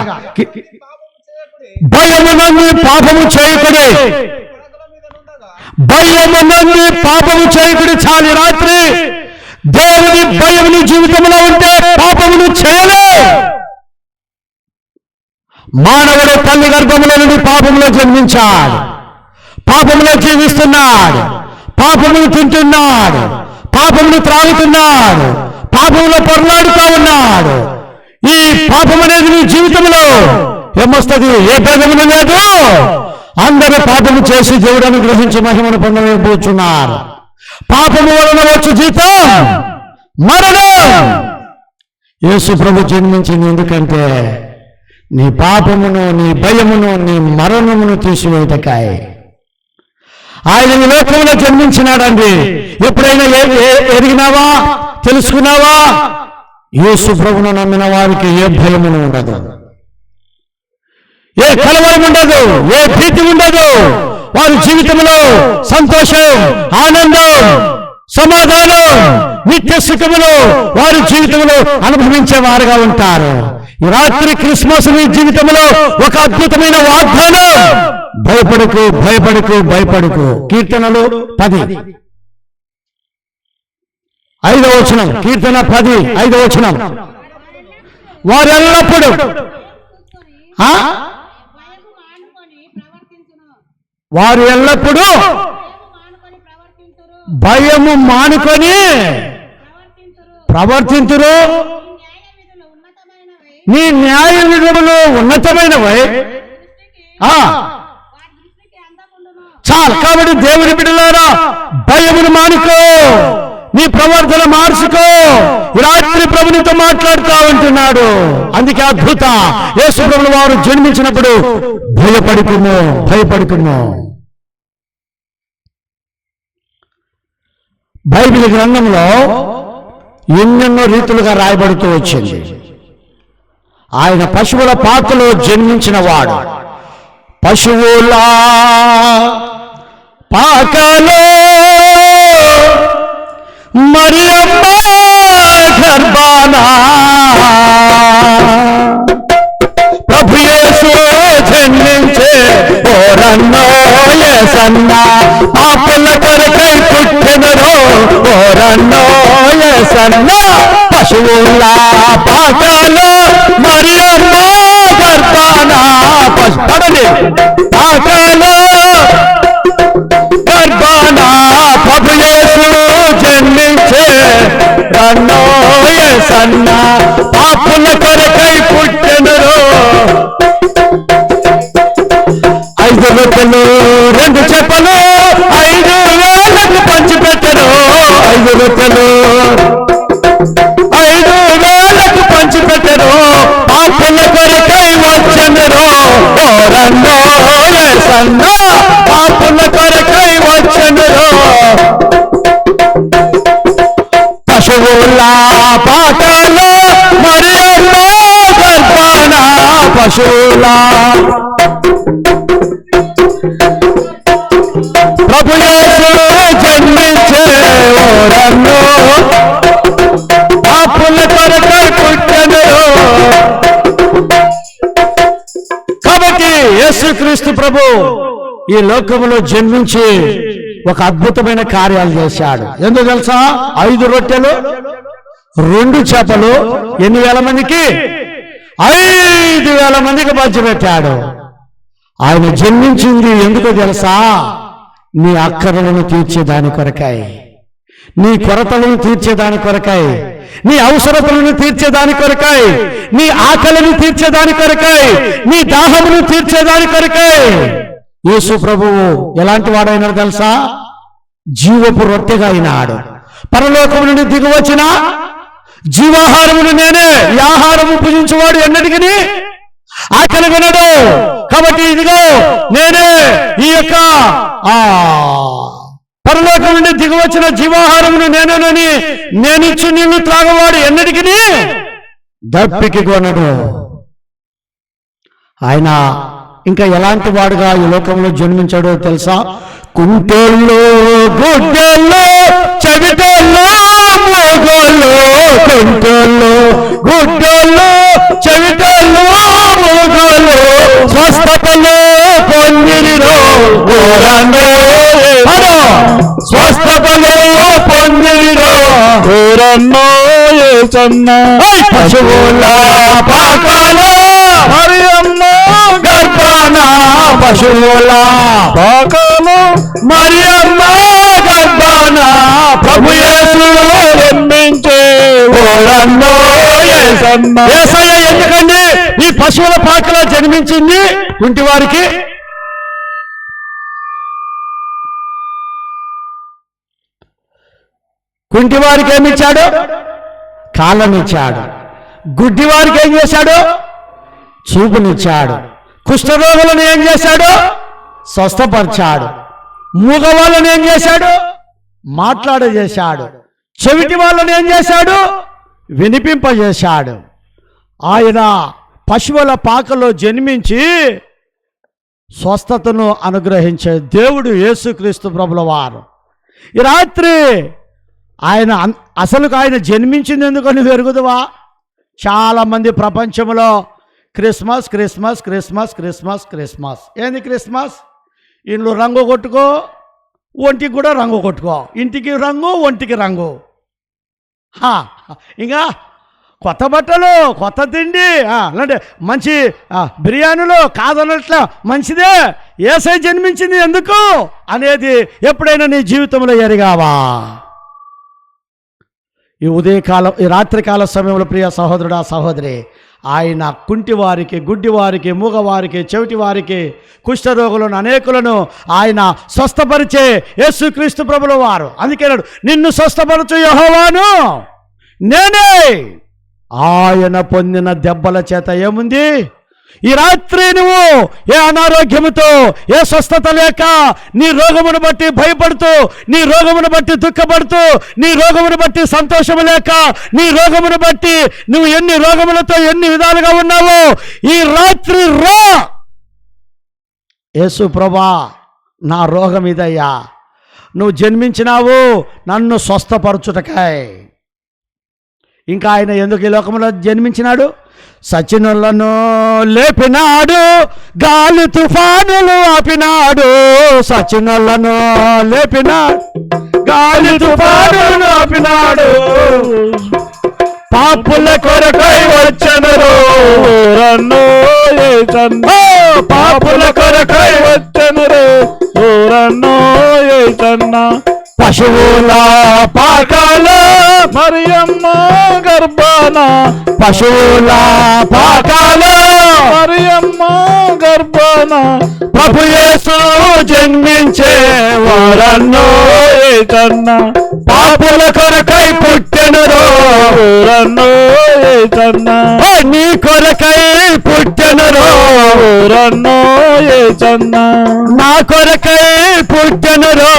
S4: భయము నుండి పాపము చేయకుడి, భయము నుండి పాపము చేయకుడి. చాలు రాత్రి దేవుని భయముని జీవితంలో ఉంటే పాపమును చేయలే. మానవుడు తల్లి గర్భములో నుండి పాపములో జన్మించాడు, పాపములో జీవిస్తున్నాడు, పాపమును తింటున్నాడు, పాపమును త్రాగుతున్నాడు, పాపములో పొరలాడుతూ ఉన్నాడు. ఈ పాపం అనేది నీ జీవితంలో ఏమొస్తుంది? ఏ భేదములు లేదు. అందరూ పాపము చేసి దేవుడు అనుగ్రహించి మహిమను పొందబోతున్నారు. పాపము వలన వచ్చు జీతం మరణం. యేసు ప్రభు జన్మించింది ఎందుకంటే నీ పాపమును, నీ భయమును, నీ మరణమును తీసివేయటకాయ ఆయన ఈ లోకంలో జన్మించినాడండి. ఎప్పుడైనా ఎరిగినావా, తెలుసుకున్నావా? యేసు ప్రభును నమ్మిన వారికి ఏ భయమును ఉండదు, ఏ కలవరం ఉండదు, ఏ భీతి ఉండదు. వారి జీవితంలో సంతోషం, ఆనందం, సమాధానం, నిత్య సుఖములు వారి జీవితంలో అనుభవించే వారుగా ఉంటారు. ఈ రాత్రి క్రిస్మస్ మీ జీవితంలో ఒక అద్భుతమైన వాగ్దానం. భయపడకు భయపడకు భయపడకు. కీర్తనలు 10 5వ వచనం. కీర్తన 10 5వ వచనం. వారు ఎల్లప్పుడూ వారు ఎల్లప్పుడూ భయము మానుకొని ప్రవర్తింతురు. నీ న్యాయ విధులు ఉన్నతమైనవై. చాలు. కాబట్టి దేవుని బిడ్డలారా, భయమును మానుకో, నీ ప్రవర్తన మార్చుకో. రాత్రి ప్రభునితో మాట్లాడుతూ ఉంటున్నాడు. అందుకే అద్భుత యేసు ప్రభువు వారు జన్మించినప్పుడు భయపడుకును భయపడుకును. బైబిల్ గ్రంథంలో ఎన్నెన్నో రీతులుగా రాయబడుతూ వచ్చింది. ఆయన పశువుల పాకలో జన్మించిన వాడు. పశువుల పాకలో మరియమ్మ గర్భాన ప్రభు యేసు జన్మించే ఓరన్నో యేసన్న పాపుల కొరకై పుట్టెనురో ఓరన్నో యేసన్న. పశువుల పాకలో మరియమ్మ గర్భాన పడని పాకలో గర్భాన ప్రభు యేసు జన్మించే రన్నో యేసన్న పాపుల కొరకై పుట్టెనురో. 5 రొట్టెలు 2 చేపలు 5,000కు పంచిపెట్టెను. 5 రొట్టెలు 5,000కు పంచిపెట్టెను. పాపుల కొరకై వచ్చెనురో ఓరన్నో యేసన్న పాపుల కొరకై వచ్చెనురో. పశువుల పాకలో మరియమ్మ గర్భాన పశువుల ప్రభు యేసు జన్మించే ఓరన్నో పాపుల కొరకై పుట్టెనురో. కాబట్టి యేసుక్రీస్తు ప్రభు ఈ లోకములో జన్మించి ఒక అద్భుతమైన కార్యాలు చేశాడు. ఎందుకు తెలుసా? 5 రొట్టెలు 2 చేపలు ఎన్ని వేల మందికి? 5,000 మందికి పంచిపెట్టాడు. ఆయన జన్మించింది ఎందుకో తెలుసా? నీ అక్కరలను తీర్చేదాని కొరకై, నీ కొరతలను తీర్చేదాని కొరకై, నీ అవసరతలను తీర్చేదాని కొరకై, నీ ఆకలిని తీర్చేదాని కొరకై, నీ దాహమును తీర్చేదాని కొరకై. యేసు ప్రభువు ఎలాంటి వాడైనా తెలుసా? జీవపు రొట్టెగా అయినాడు. పరలోకము నుండి దిగివచ్చిన జీవాహారమును నేనే, ఈ ఆహారము భుజించువాడు ఎన్నటికీ ఆకలి వినడు. కాబట్టి ఇదిగో నేనే ఈ యొక్క పరలోకం నుండి దిగివచ్చిన జీవాహారమును నేనేనని, నేనిచ్చు నీళ్లు త్రాగవాడు ఎన్నటికీ దప్పికి కొనడు. ఆయన ఇంకా ఎలాంటి వాడుగా ఈ లోకంలో జన్మించాడో తెలుసా? కుంటోళ్ళు, గుడ్డోళ్ళు, చెవిటోళ్ళు, మోగోళ్ళు, కుంటోళ్ళు, గుడ్డోళ్ళు, చెవిటోళ్ళు, మోగోళ్ళు, స్వస్థతలో పొందిరిరో ఓరన్నో, స్వస్థతలో పొందిరిరో
S2: ఓరన్నో యేసన్న.
S4: పశువుల పాకాలో
S2: మరియమ్మ
S4: గర్భాన, పశువుల
S2: పాకము
S4: మరియమ్మ గర్భాన ప్రభు యేసు
S2: జన్మించే
S4: ఓరన్నో
S2: యేసన్న.
S4: యేసయ్య ఎందుకండి ఈ పశువుల పాకలో జన్మించింది? కుంటివారికి కుంటివారికి ఏమిచ్చాడు? కాళ్ళనిచ్చాడు. గుడ్డివారికి ఏం చేశాడు? చూపునిచ్చాడు. కుష్ఠరోగులను ఏం చేశాడు? స్వస్థపరిచాడు. మూగవాళ్ళని ఏం చేశాడు? మాట్లాడజేశాడు. చెవిటి వాళ్ళని ఏం చేశాడు? వినిపింపజేశాడు. ఆయన పశువుల పాకలో జన్మించి స్వస్థతను అనుగ్రహించే దేవుడు యేసుక్రీస్తు ప్రభుల వారు. ఈ రాత్రి ఆయన అసలు ఆయన జన్మించింది ఎందుకని ఎరుగుదువా? చాలామంది ప్రపంచంలో Christmas Christmas Christmas Christmas Christmas. ఏంది క్రిస్మస్? ఇంట్లో రంగు కొట్టుకో, ఒంటికి కూడా రంగు కొట్టుకో. ఇంటికి రంగు, ఒంటికి రంగు. ఇంకా కొత్త బట్టలు, కొత్త తిండి, అంటే మంచి బిర్యానీలు కాదనట్ల మంచిదే. యేసయ్య జన్మించింది ఎందుకు అనేది ఎప్పుడైనా నీ జీవితంలో ఎరిగావా? ఈ ఉదయకాలం, ఈ రాత్రికాల సమయంలో ప్రియ సహోదరుడా సహోదరి, ఆయన కుంటివారికి, గుడ్డివారికి, మూగవారికి, చెవిటివారికి, కుష్ఠరోగులను అనేకులను ఆయన స్వస్థపరిచే యేసుక్రీస్తు ప్రభుల వారు. అందుకే నిన్ను స్వస్థపరచు యెహోవాను నేనే. ఆయన పొందిన దెబ్బల చేత ఏముంది? ఈ రాత్రి నువ్వు ఏ అనారోగ్యముతో, ఏ స్వస్థత లేక, నీ రోగమును బట్టి భయపడుతూ, నీ రోగమును బట్టి దుఃఖపడుతూ, నీ రోగమును బట్టి సంతోషము లేక, నీ రోగమును బట్టి నువ్వు ఎన్ని రోగములతో ఎన్ని విధాలుగా ఉన్నావో, ఈ రాత్రి రా. యేసు ప్రభా, నా రోగం ఇదయ్యా, నువ్వు జన్మించినావు నన్ను స్వస్థపరచుటకాయ్. ఇంకా ఆయన ఎందుకు ఈ లోకంలో జన్మించినాడు? సచినులను లేపినాడు, గాలి తుఫానులు ఆపినాడు. సచినులను లేపినాడు, గాలి తుఫానులు ఆపినాడు. పాపుల కొరకై వచ్చెను
S2: ఓరన్నో యేసన్న.
S4: పాపుల కొరకై
S2: వచ్చెను ఓరన్నో యేసన్న.
S4: పశువుల పాకాలో
S2: మరియమ్మ గర్భాన,
S4: పశువుల పాకాలో
S2: మరియమ్మ గర్భాన
S4: ప్రభు యేసు జన్మించే వారన్నో
S2: యేసన్న.
S4: పాపుల కొరకై పుట్టెనురో
S2: ఓరన్నో యేసన్న.
S4: నీ కొరకై పుట్టెనురో
S2: ఓరన్నో యేసన్న.
S4: నా కొరకై పుట్టెనురో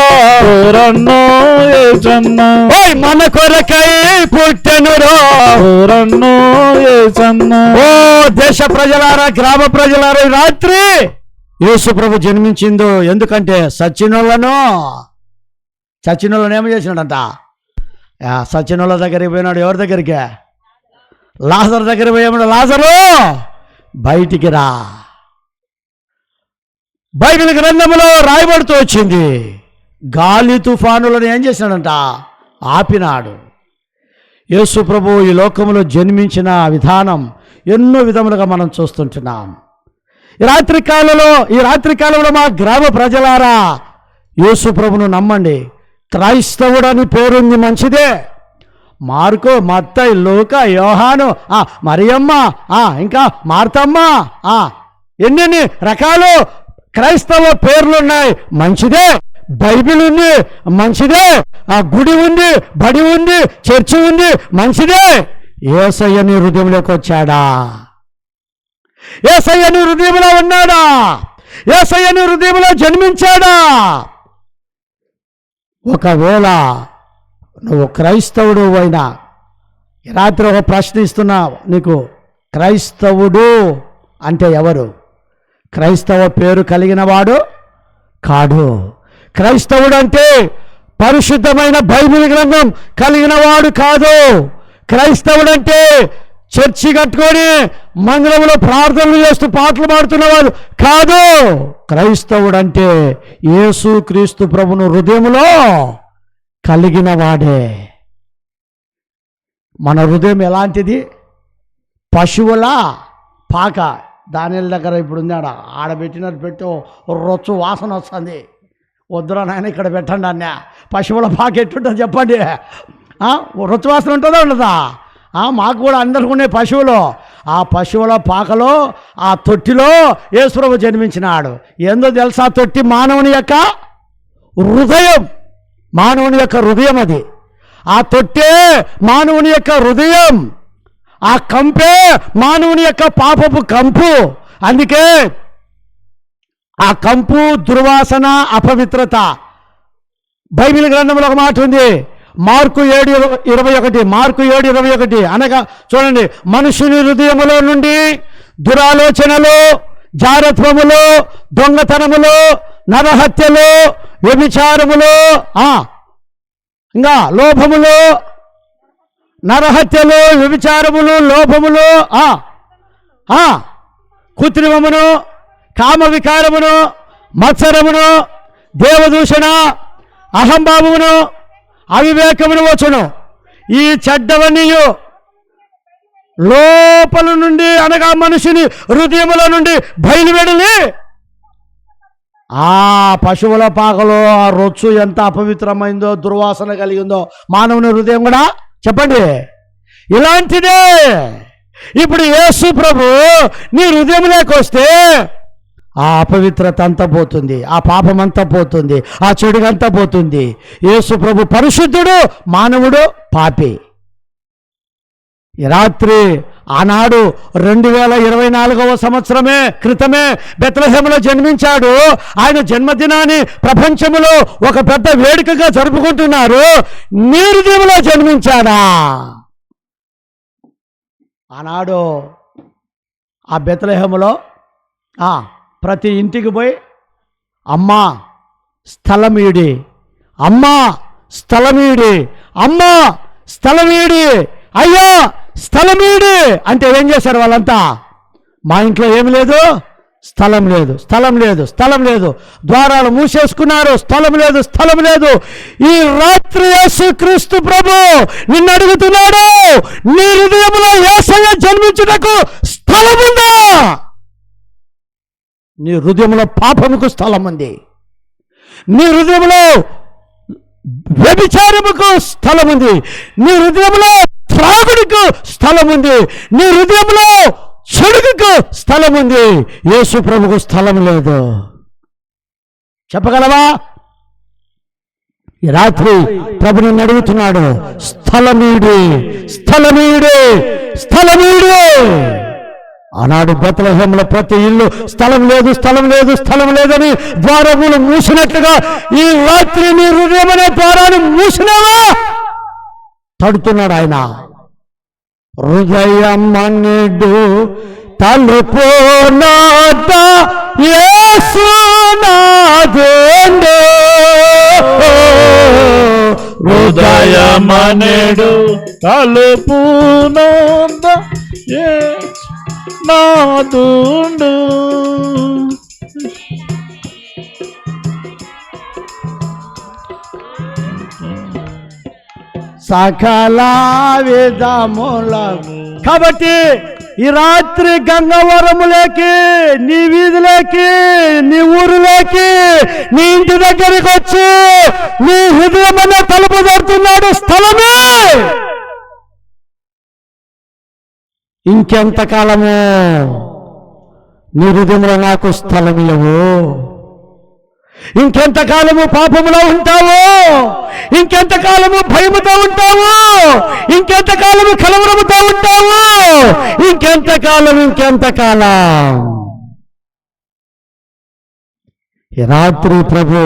S2: ఓరన్నో యేసన్న.
S4: మన కొరకై పుట్టెనురో
S2: ఓరన్నో యేసన్న.
S4: ఓ దేశ ప్రజలారా, గ్రామ ప్రజలారా, ఈ రాత్రి యేసు ప్రభు జన్మించిందో ఎందుకంటే సచ్చినోళ్ళను ఏమి చేసినాడంట? సచ్చినోళ్ళ దగ్గరికి పోయినాడు. ఎవరి దగ్గరికి? లాజరు దగ్గరికి పోయాడు. లాజరు బయటికి రా. బైబిల్ గ్రంథంలో రాయబడుతూ వచ్చింది, గాలి తుఫానులను ఏం చేసినాడంట? ఆపినాడు. యేసు ప్రభు ఈ లోకంలో జన్మించిన విధానం ఎన్నో విధములుగా మనం చూస్తుంటున్నాం. ఈ రాత్రి కాలంలో మా గ్రామ ప్రజలారా, యేసు ప్రభును నమ్మండి. క్రైస్తవుడు అని పేరుంది, మంచిదే. మార్కు, మత్తయి, లూకా, యోహాను, మరియమ్మ, ఇంకా మార్తమ్మ, ఎన్నెన్ని రకాలు క్రైస్తవ పేర్లున్నాయి, మంచిదే. బైబిల్ ఉంది, మంచిదే. గుడి ఉంది, బడి ఉంది, చర్చి ఉంది, మంచిదే. యేసయ్య నీ హృదయంలోకి వచ్చాడా? యేసయ్య నీ హృదయంలో ఉన్నాడా? యేసయ్య నీ హృదయంలో జన్మించాడా? ఒకవేళ నువ్వు క్రైస్తవుడు అయినా, రాత్రి ఒక ప్రశ్న ఇస్తున్నా నీకు, క్రైస్తవుడు అంటే ఎవరు? క్రైస్తవ పేరు కలిగిన వాడు కాడు. క్రైస్తవుడు అంటే పరిశుద్ధమైన బైబిల్ గ్రంథం కలిగిన వాడు కాదు. క్రైస్తవుడు అంటే చర్చి కట్టుకొని మందిరంలో ప్రార్థనలు చేస్తూ పాటలు పాడుతున్నవాడు కాదు. క్రైస్తవుడు అంటే యేసు క్రీస్తు ప్రభును హృదయంలో కలిగిన వాడే. మన హృదయం ఎలాంటిది? పశువుల పాక. దానిల దగ్గర ఇప్పుడు ఉంది, ఆడబెట్టినట్టు పెట్టు, రొచ్చు వాసన వస్తుంది. వద్దురా నాయన ఇక్కడ పెట్టండి అన్న. పశువుల పాక ఎట్టుంటుంది చెప్పండి? రొచ్చు వాసన ఉంటుందా ఉండదా? మాకు కూడా అందరికీ ఉండే పశువులు. ఆ పశువుల పాకలో, ఆ తొట్టిలో యేసుప్రభు జన్మించినాడు. ఏందో తెలుసా? తొట్టి మానవుని యొక్క హృదయం, మానవుని యొక్క హృదయం అది. ఆ తొట్టే మానవుని యొక్క హృదయం, ఆ కంపే మానవుని యొక్క పాపపు కంపు. అందుకే ఆ కంపు, దుర్వాసన, అపవిత్రత. బైబిల్ గ్రంథంలో ఒక మాట ఉంది, మార్కు 7:21. అనగా చూడండి, మనుషుని హృదయములో నుండి దురాలోచనలు, జారత్వములు, దొంగతనములు, నరహత్యలు, వ్యభిచారములు, ఇంకా లోభములు, నరహత్యలు, వ్యభిచారములు, లోభములు, కృత్రిమమును, కామ వికారమును, మత్సరమును, దేవదూషణ, అహంభావమును, అవివేకమును వచ్చును. ఈ చెడ్డవన్నీయు లోపల నుండి, అనగా మనుషుని హృదయముల నుండి బయలువెడలి ఆ పశువుల పాకలో ఆ రొచ్చు ఎంత అపవిత్రమైందో, దుర్వాసన కలిగిందో మానవుని హృదయం కూడా. చెప్పండి, ఇలాంటిదే. ఇప్పుడు యేసు ప్రభు నీ హృదయంలోకి వస్తే ఆ అపవిత్రత అంతా పోతుంది, ఆ పాపం అంతా పోతుంది, ఆ చెడుగంతా పోతుంది. యేసు ప్రభు పరిశుద్ధుడు, మానవుడు పాపి. ఈ రాత్రి, ఆనాడు 2024వ సంవత్సరమే క్రితమే బెత్లెహేములో జన్మించాడు. ఆయన జన్మదినాన్ని ప్రపంచంలో ఒక పెద్ద వేడుకగా జరుపుకుంటున్నారు. నీ హృదయంలో జన్మించాడా? ఆనాడు ఆ బెత్లెహేములో ప్రతి ఇంటికి పోయి, అమ్మా స్థలమీడి, అమ్మా స్థలమీడి, అమ్మా స్థలమీడి, అయ్యా స్థలమీడి అంటే ఏం చేశారు వాళ్ళంతా? మా ఇంట్లో ఏమి లేదు, స్థలం లేదు, స్థలం లేదు, స్థలం లేదు. ద్వారాలు మూసేసుకున్నారు, స్థలం లేదు, స్థలం లేదు. ఈ రాత్రి యేసుక్రీస్తు ప్రభు నిన్ను అడుగుతున్నాడు, నీ హృదయంలో యేసయ్య జన్మించుటకు స్థలం ఉందా? నీ హృదయంలో పాపముకు స్థలం ఉంది, నీ హృదయంలో వ్యభిచారముకు స్థలం ఉంది, నీ హృదయంలో త్రాగుడికి స్థలం ఉంది, నీ హృదయంలో చెడుకు స్థలం ఉంది. యేసు ప్రభుకు స్థలం లేదు. చెప్పగలవా? ఈ రాత్రి ప్రభు నిన్ను అడుగుతున్నాడు, స్థలమీడి, స్థలమీడి, స్థలమీడి. ఆనాడు బెత్లెహేములో ప్రతి ఇల్లు స్థలం లేదు, స్థలం లేదు, స్థలం లేదని ద్వారములు మూసినట్లుగా ఈ రాత్రి నీ హృదయం అనే ద్వారాన్ని మూసినావా? తడుతున్నాడు ఆయన. హృదయం నిండు తలుపు నాట యేసు నాథుండు,
S2: హృదయమనేడు తలుపు నాద నాదుండు.
S1: సకల విధముల. కాబట్టి ఈ రాత్రి గంగవరములోకి, నీ వీధిలోకి, నీ ఊరిలోకి, నీ ఇంటి దగ్గరికి వచ్చి నీ హృదయమనే తలుపు తడుతున్నాడు స్థలమే. ఇంకెంతకాలము నీ హృదయంలో నాకు స్థలం ఇవ్వవు? ఇంకెంతకాలము పాపములో ఉంటావు? ఇంకెంతకాలము భయముతో ఉంటావు? ఇంకెంతకాలము కలవరముతో ఉంటావు? ఇంకెంతకాలం? ఈ రాత్రి ప్రభు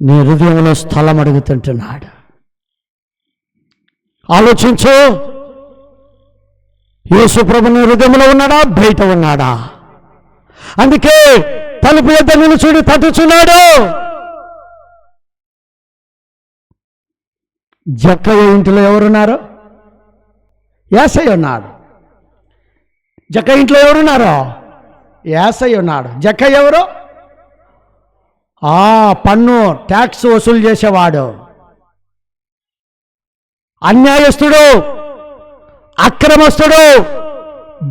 S1: నీ హృదయంలో స్థలం అడుగుతుంటున్నాడు. ఆలోచించు. యేసు ప్రభు నీ హృదయంలో ఉన్నాడా, బయట ఉన్నాడా? అందుకే తలుపు ఎద్ద నిలుచుడి తట్టుచున్నాడు. జక్కయ్య ఇంట్లో ఎవరున్నారు? యేసయ్య ఉన్నాడు. జక్కయ్య ఇంట్లో ఎవరున్నారు? యేసయ్య ఉన్నాడు. జక్కయ్య ఎవరు? పన్ను ట్యాక్స్ వసూలు చేసేవాడు, అన్యాయస్తుడు, అక్రమస్తుడు,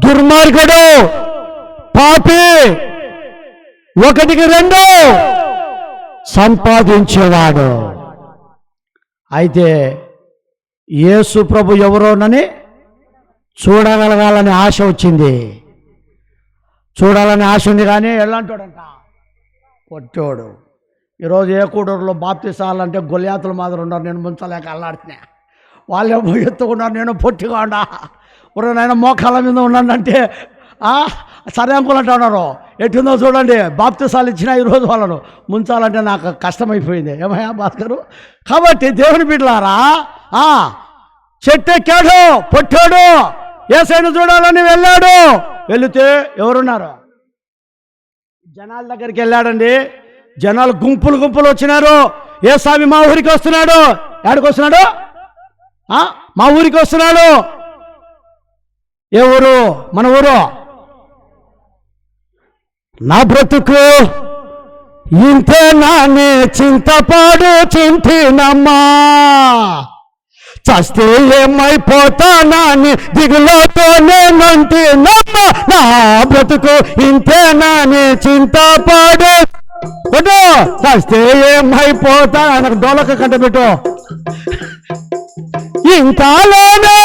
S1: దుర్మార్గుడు, పాపి, ఒకటికి రెండు సంపాదించేవాడు. అయితే యేసు ప్రభు ఎవరోనని చూడగలగాలని ఆశ వచ్చింది. చూడాలని ఆశ ఉంది, కానీ ఎలాంటోడంట? పొట్టోడు. ఈరోజు ఏ కూడూరులో బాప్తిసాలంటే గొల్యాతుల మాదిరి ఉన్నారు. నేను ముంచలేక అల్లాడుతున్నా. వాళ్ళే ఎత్తుకున్నారు, నేను పొట్టిగా ఉండా. నాయన మోకాళ్ళ మీద ఉన్నానంటే సరే అంకులంటా ఉన్నారు. ఎట్టుందో చూడండి. బాప్తిసాలు ఇచ్చిన ఈరోజు వాళ్ళను ముంచాలంటే నాకు కష్టమైపోయింది. ఏమయ్యా భాస్కరు? కాబట్టి దేవుని బిడ్డలారా, చెట్టెక్కాడు పొట్టాడు, యేసయ్యను చూడాలని వెళ్ళాడు. వెళితే ఎవరున్నారు? జనాల దగ్గరికి వెళ్ళాడండి. జనాలు గుంపులు వచ్చినారు. ఏ స్వామి మా ఊరికి వస్తున్నాడు. ఎక్కడికి వస్తున్నాడు? మా ఊరికి వస్తున్నాడు. ఏ ఊరు? మన ఊరు. నా బ్రతుకు ఇంతే నానే చింతపాడు చింతినమ్మా, చస్తే ఏమైపోతానని దిగులోతోనే నంటినమ్మా. నా బ్రతుకు ఇంతే నానే చింతపాడు కొట్టు, చస్తే ఏమైపోతా. నాకు దోలక కంట పెట్టు. ఇంతలోనే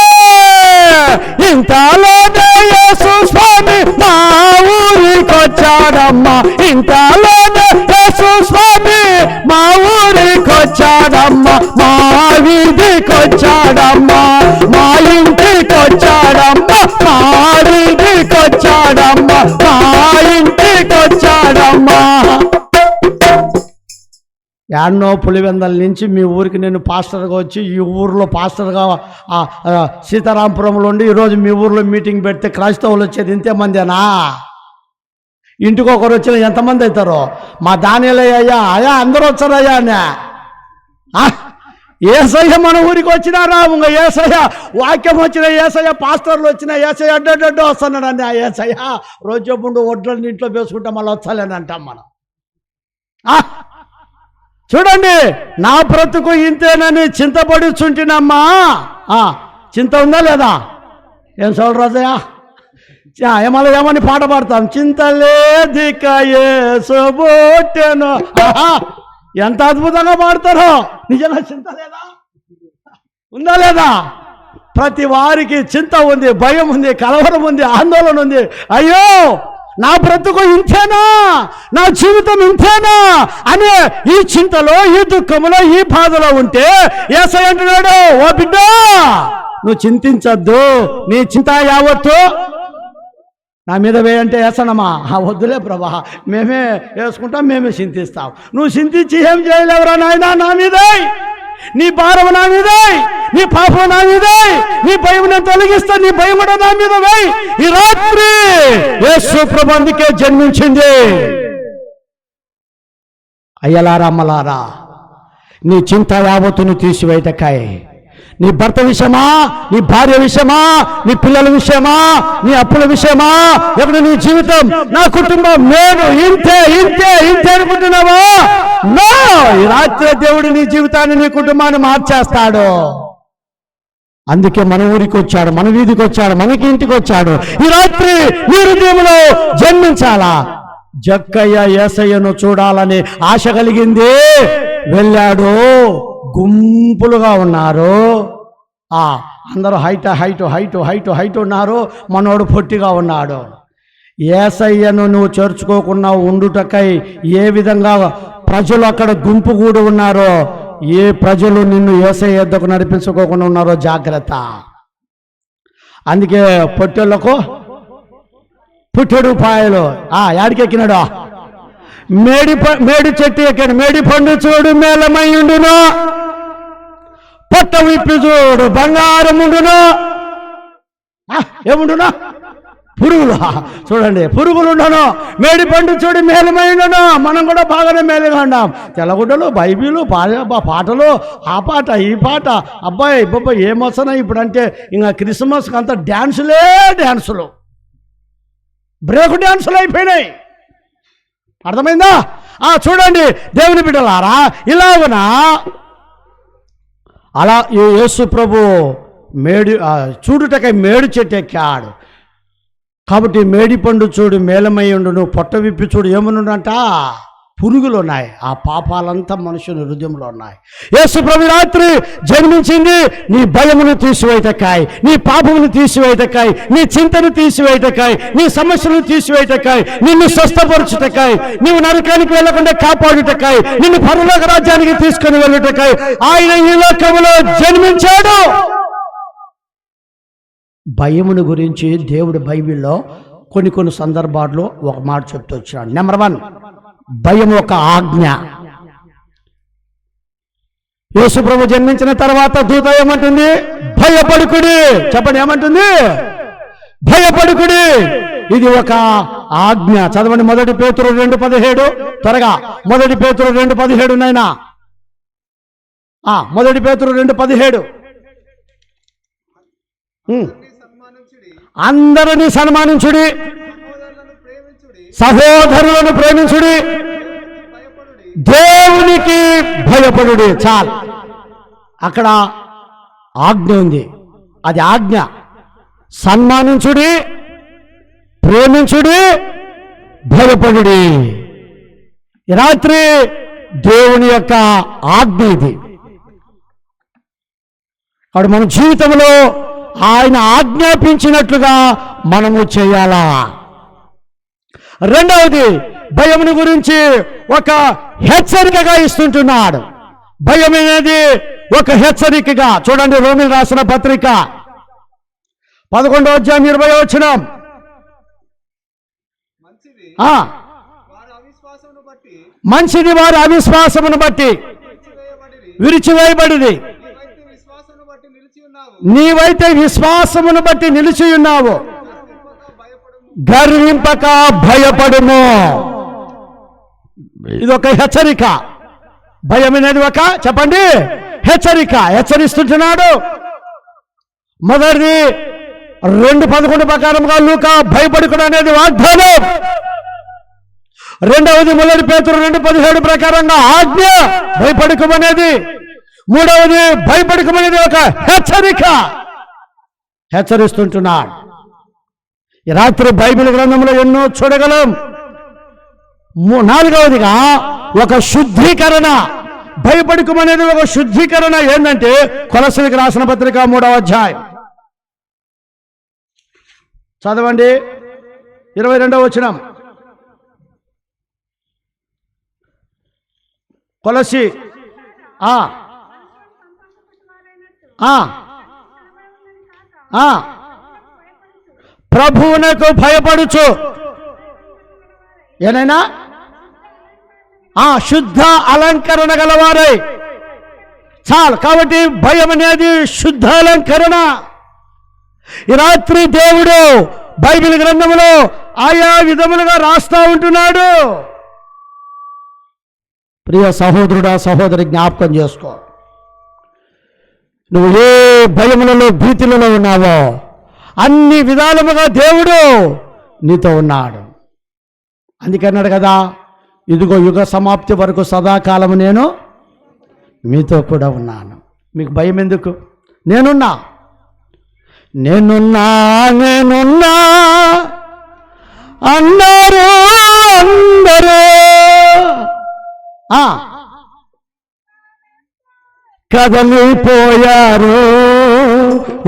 S1: యేసు స్వామి మా ఊరికొచ్చాడమ్మా. ఇంతలోనే యేసు స్వామి మా ఊరికొచ్చాడమ్మా. మా వీధికొచ్చాడమ్మా, మా ఇంటికొచ్చాడమ్మా, మా వీధికొచ్చాడమ్మా, మా ఇంటికొచ్చాడమ్మా. యాడ్నో పులివెందల నుంచి మీ ఊరికి నేను పాస్టర్గా వచ్చి, ఈ ఊరిలో పాస్టర్గా సీతారాంపురంలో ఉండి ఈరోజు మీ ఊరిలో మీటింగ్ పెడితే క్రైస్తవులు వచ్చేది ఇంతేమందేనా? ఇంటికి ఒకరు వచ్చిన ఎంతమంది అవుతారో? మా దానిలయ్యా అయ్యా అందరూ వచ్చారయ్యా అని. యేసయ్య మన ఊరికి వచ్చినారా? ఇంకా యేసయ్య వాక్యం వచ్చిన యేసయ్య, పాస్టర్లు వచ్చిన యేసయ్య అడ్డడ్డో వస్తున్నాడని. ఆ యేసయ్య రోజు ముందు ఒడ్లని ఇంట్లో వేసుకుంటే మళ్ళీ వచ్చాలని అంటాం మనం. చూడండి, నా బ్రతుకు ఇంతేనని చింతపడుచుంటినమ్మా. చింత ఉందా లేదా? ఏం చూడరాజయ్యా? ఏమని పాట పాడతాం? చింతలేదిక యేసుబోటెను. ఎంత అద్భుతంగా పాడతారో. నిజంగా చింత లేదా? ఉందా లేదా? ప్రతి వారికి చింత ఉంది, భయం ఉంది, కలవరం ఉంది, ఆందోళన ఉంది. అయ్యో నా బ్రతుకు ఇంతేనా, నా జీవితం ఇంతేనా అనే ఈ చింతలో, ఈ దుఃఖంలో, ఈ బాధలో ఉంటే యేసయ్య అంటున్నాడు, ఓ బిడ్డ నువ్వు చింతించద్దు, నీ చింత యావత్తు నా మీద వేయంటే వేసనమా? వద్దులే ప్రభా, మేమే వేసుకుంటాం, మేమే చింతిస్తాం. నువ్వు చింతించి ఏం చేయలేవురా నాయనా? నా మీదే నీ భారం, నా మీదే నీ పాపం, నా మీదే నీ భయం నేను తొలగిస్తా, నీ భయం కూడా నా మీద వేయి. ఈ రాత్రి యేసు ప్రభు అందుకే జన్మించింది. అయ్యలారా అమ్మలారా, నీ చింత యావత్తును తీసివేయటకాయ
S4: నీ భర్త విషయమా, నీ భార్య విషయమా, నీ పిల్లల విషయమా, నీ అప్పుల విషయమా, ఎక్కడ నీ జీవితం, నా కుటుంబం, నేను ఇంతే ఇంతే ఇంతే అనుకుంటున్నావా? నో! ఈ రాత్రి దేవుడు నీ జీవితాన్ని, నీ కుటుంబాన్ని మార్చేస్తాడు. అందుకే మన ఊరికి వచ్చాడు, మన వీధికి వచ్చాడు, మనకి ఇంటికి వచ్చాడు. ఈ రాత్రి నీ హృదయంలో జన్మించాలా? జక్కయ్య యేసయ్యను చూడాలని ఆశ కలిగింది, వెళ్ళాడు. గుంపులుగా ఉన్నారు. అందరూ హైట్ ఉన్నారు. మనోడు పొట్టిగా ఉన్నాడు. యేసయ్యను నువ్వు చేర్చుకోకుండా ఉండుటకై ఏ విధంగా ప్రజలు అక్కడ గుంపు కూడి ఉన్నారో, ఏ ప్రజలు నిన్ను యేసయ్య యొద్దకు నడిపించుకోకుండా ఉన్నారో జాగ్రత్త. అందుకే పొట్టెళ్లకు పుట్టెడు పాయలు. యాడికెక్కినాడు? మేడి చెట్టు ఎక్కాడు. మేడి పండు చూడు మేలమయ్యుండును, పొట్ట విప్పి చూడు బంగారం ఉండును. ఏముండును? పురుగులు. చూడండి, పురుగులు ఉండను. మేడి పండు చూడు మేలమైండను. మనం కూడా బాగానే మేలుగా ఉన్నాం. తెల్లగుడ్డలు, బైబిలు, పాటలు, ఆ పాట ఈ పాట. అబ్బాయి బాబాయ్ ఏమొస్తున్నాయి ఇప్పుడు అంటే, ఇంకా క్రిస్మస్కి అంతా డ్యాన్సులు, బ్రేక్ డ్యాన్సులు అయిపోయినాయి. అర్థమైందా? చూడండి దేవుని బిడ్డలారా, ఇలాగనా అలా యేసు ప్రభు చూడుటకై మేడు చెట్టు ఎక్కాడు. కాబట్టి మేడి పండు చూడు మేలమయ్యుండును, పొట్ట విప్పి చూడు ఏమనుండంట? పురుగులు ఉన్నాయి. ఆ పాపాలంతా మనుషుని హృదయంలో ఉన్నాయి. యేసు ప్రభు రాత్రి జన్మించింది నీ భయమును తీసివేయటకాయ్, నీ పాపమును తీసివేయటకాయ్, నీ చింతను తీసివేయటకాయ్, నీ సమస్యలను తీసివేయటకాయ్, నిన్ను స్వస్థపరచుటకాయ్, నీవు నరకానికి వెళ్లకుండా కాపాడుటకాయ్, నిన్ను పరలోక రాజ్యానికి తీసుకుని వెళ్ళుటకాయ్ ఆయన ఈ లోకములో జన్మించాడు. భయమును గురించి దేవుడు బైబిల్లో కొన్ని సందర్భాల్లో ఒక మాట చెప్తూ వచ్చినాడు. నెంబర్ 1, భయం ఒక ఆజ్ఞ. యేసు ప్రభు జన్మించిన తర్వాత దూత ఏమంటుంది? భయపడుకుడి. చెప్పండి, ఏమంటుంది? భయపడుకుడి. ఇది ఒక ఆజ్ఞ. చదవండి, 1 పేతురు 2:17. త్వరగా 1 పేతురు 2:17 నైనా. 1 పేతురు 2:17. అందరినీ సన్మానించుడి, సహోదరులను ప్రేమించుడి, దేవునికి భయపడుడి. చాలు, అక్కడ ఆజ్ఞ ఉంది. అది ఆజ్ఞ. సన్మానించుడి, ప్రేమించుడి, భయపడుడి. రాత్రి దేవుని యొక్క ఆజ్ఞ ఇది. కాబట్టి మన జీవితంలో ఆయన ఆజ్ఞాపించినట్లుగా మనము చేయాలా. రెండవది, భయమును గురించి ఒక హెచ్చరికగా ఇస్తుంటున్నాడు. భయం అనేది ఒక హెచ్చరికగా. చూడండి, రోమీయులకు రాసిన పత్రిక 11వ అధ్యాయం 20వ వచనం. మంచిది వారి అవిశ్వాసమును బట్టి విరిచివేయబడిది, నీవైతే విశ్వాసమును బట్టి నిలిచి ఉన్నావు, గర్వింపక భయపడుము. ఇది ఒక హెచ్చరిక. భయం అనేది ఒక, చెప్పండి, హెచ్చరిక. హెచ్చరిస్తుంటున్నాడు. మొదటిది 2:11 ప్రకారంగా లూకా భయపడుకుడు అనేది వాగ్దానం. రెండవది 1 పేతురు 2:17 ప్రకారంగా ఆజ్ఞ, భయపడుకోమనేది. మూడవది భయపడుకోమనేది ఒక హెచ్చరిక. హెచ్చరిస్తుంటున్నాడు. ఈ రాత్రి బైబిల్ గ్రంథంలో ఎన్నో చూడగలం. నాలుగవదిగా ఒక శుద్ధీకరణ. భయపడుకోమనేది ఒక శుద్ధీకరణ. ఏంటంటే కొలస్సీలకు రాసిన పత్రిక 3వ అధ్యాయం చదవండి, 22వ వచనం. కొలస్సీ ప్రభువునకు భయపడుచు ఏనైనా శుద్ధ అలంకరణ గలవారై. చాలు. కాబట్టి భయం అనేది శుద్ధ అలంకరణ. ఈ రాత్రి దేవుడు బైబిల్ గ్రంథంలో ఆయా విధములుగా రాస్తా ఉంటున్నాడు. ప్రియ సహోదరుడా, సహోదరి, జ్ఞాపకం చేసుకో. నువ్వు ఏ భయములలో భీతులలో ఉన్నావో అన్ని విధాలుగా దేవుడు నీతో ఉన్నాడు. అందుకన్నాడు కదా, ఇదిగో యుగ సమాప్తి వరకు సదాకాలము నేను మీతో కూడా ఉన్నాను. మీకు భయం ఎందుకు? నేనున్నా నేనున్నా నేనున్నా అన్నారు అందరూ. కదలిపోయారు,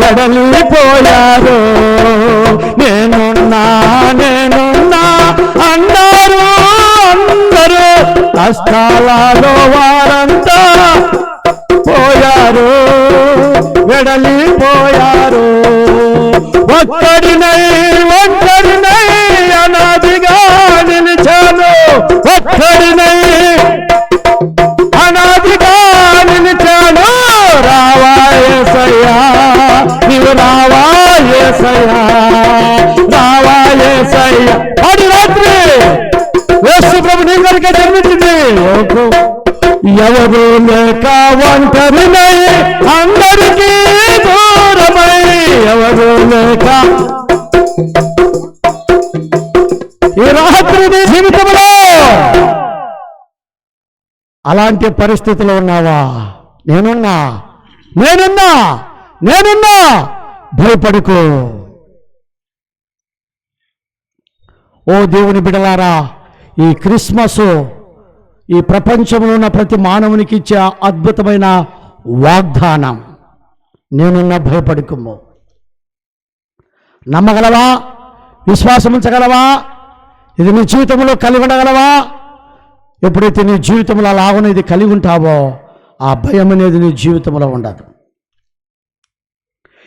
S4: ఎడలిపోయారు. నేనున్నా నేనున్నా అన్నారు అందరూ. కష్టాలలో వారంతా పోయారు, వెడలిపోయారు. ఒక్కడినై అనాదిగా నిలిచాను. ఒక్కడినై అనాదిగా నిలిచాను. రావా యేసయ్యా, నీవు రావా యేసయ్యా, రావా యేసయ్యా. అది రాత్రి యేసు ప్రభు నీ కొరకే జన్మించింది. ఎవరు లేక ఒంటరినై అందరికీ దూరమై. ఎవరు లేక ఈ రాత్రి నీ జీవితంలో అలాంటి పరిస్థితిలో ఉన్నావా? నేనున్నా నేనున్నా నేనున్నా, భయపడుకో. ఓ దేవుని బిడ్డలారా, ఈ క్రిస్మస్ ఈ ప్రపంచంలో ఉన్న ప్రతి మానవునికి ఇచ్చే అద్భుతమైన వాగ్దానం. నేనున్నా, భయపడుకోము. నమ్మగలవా? విశ్వాసం ఉంచగలవా? ఇది నీ జీవితంలో కలిగి ఉండగలవా? ఎప్పుడైతే నీ జీవితంలో అలాగనే ఇది కలిగి ఉంటావో ఆ భయం అనేది నీ జీవితంలో ఉండదు.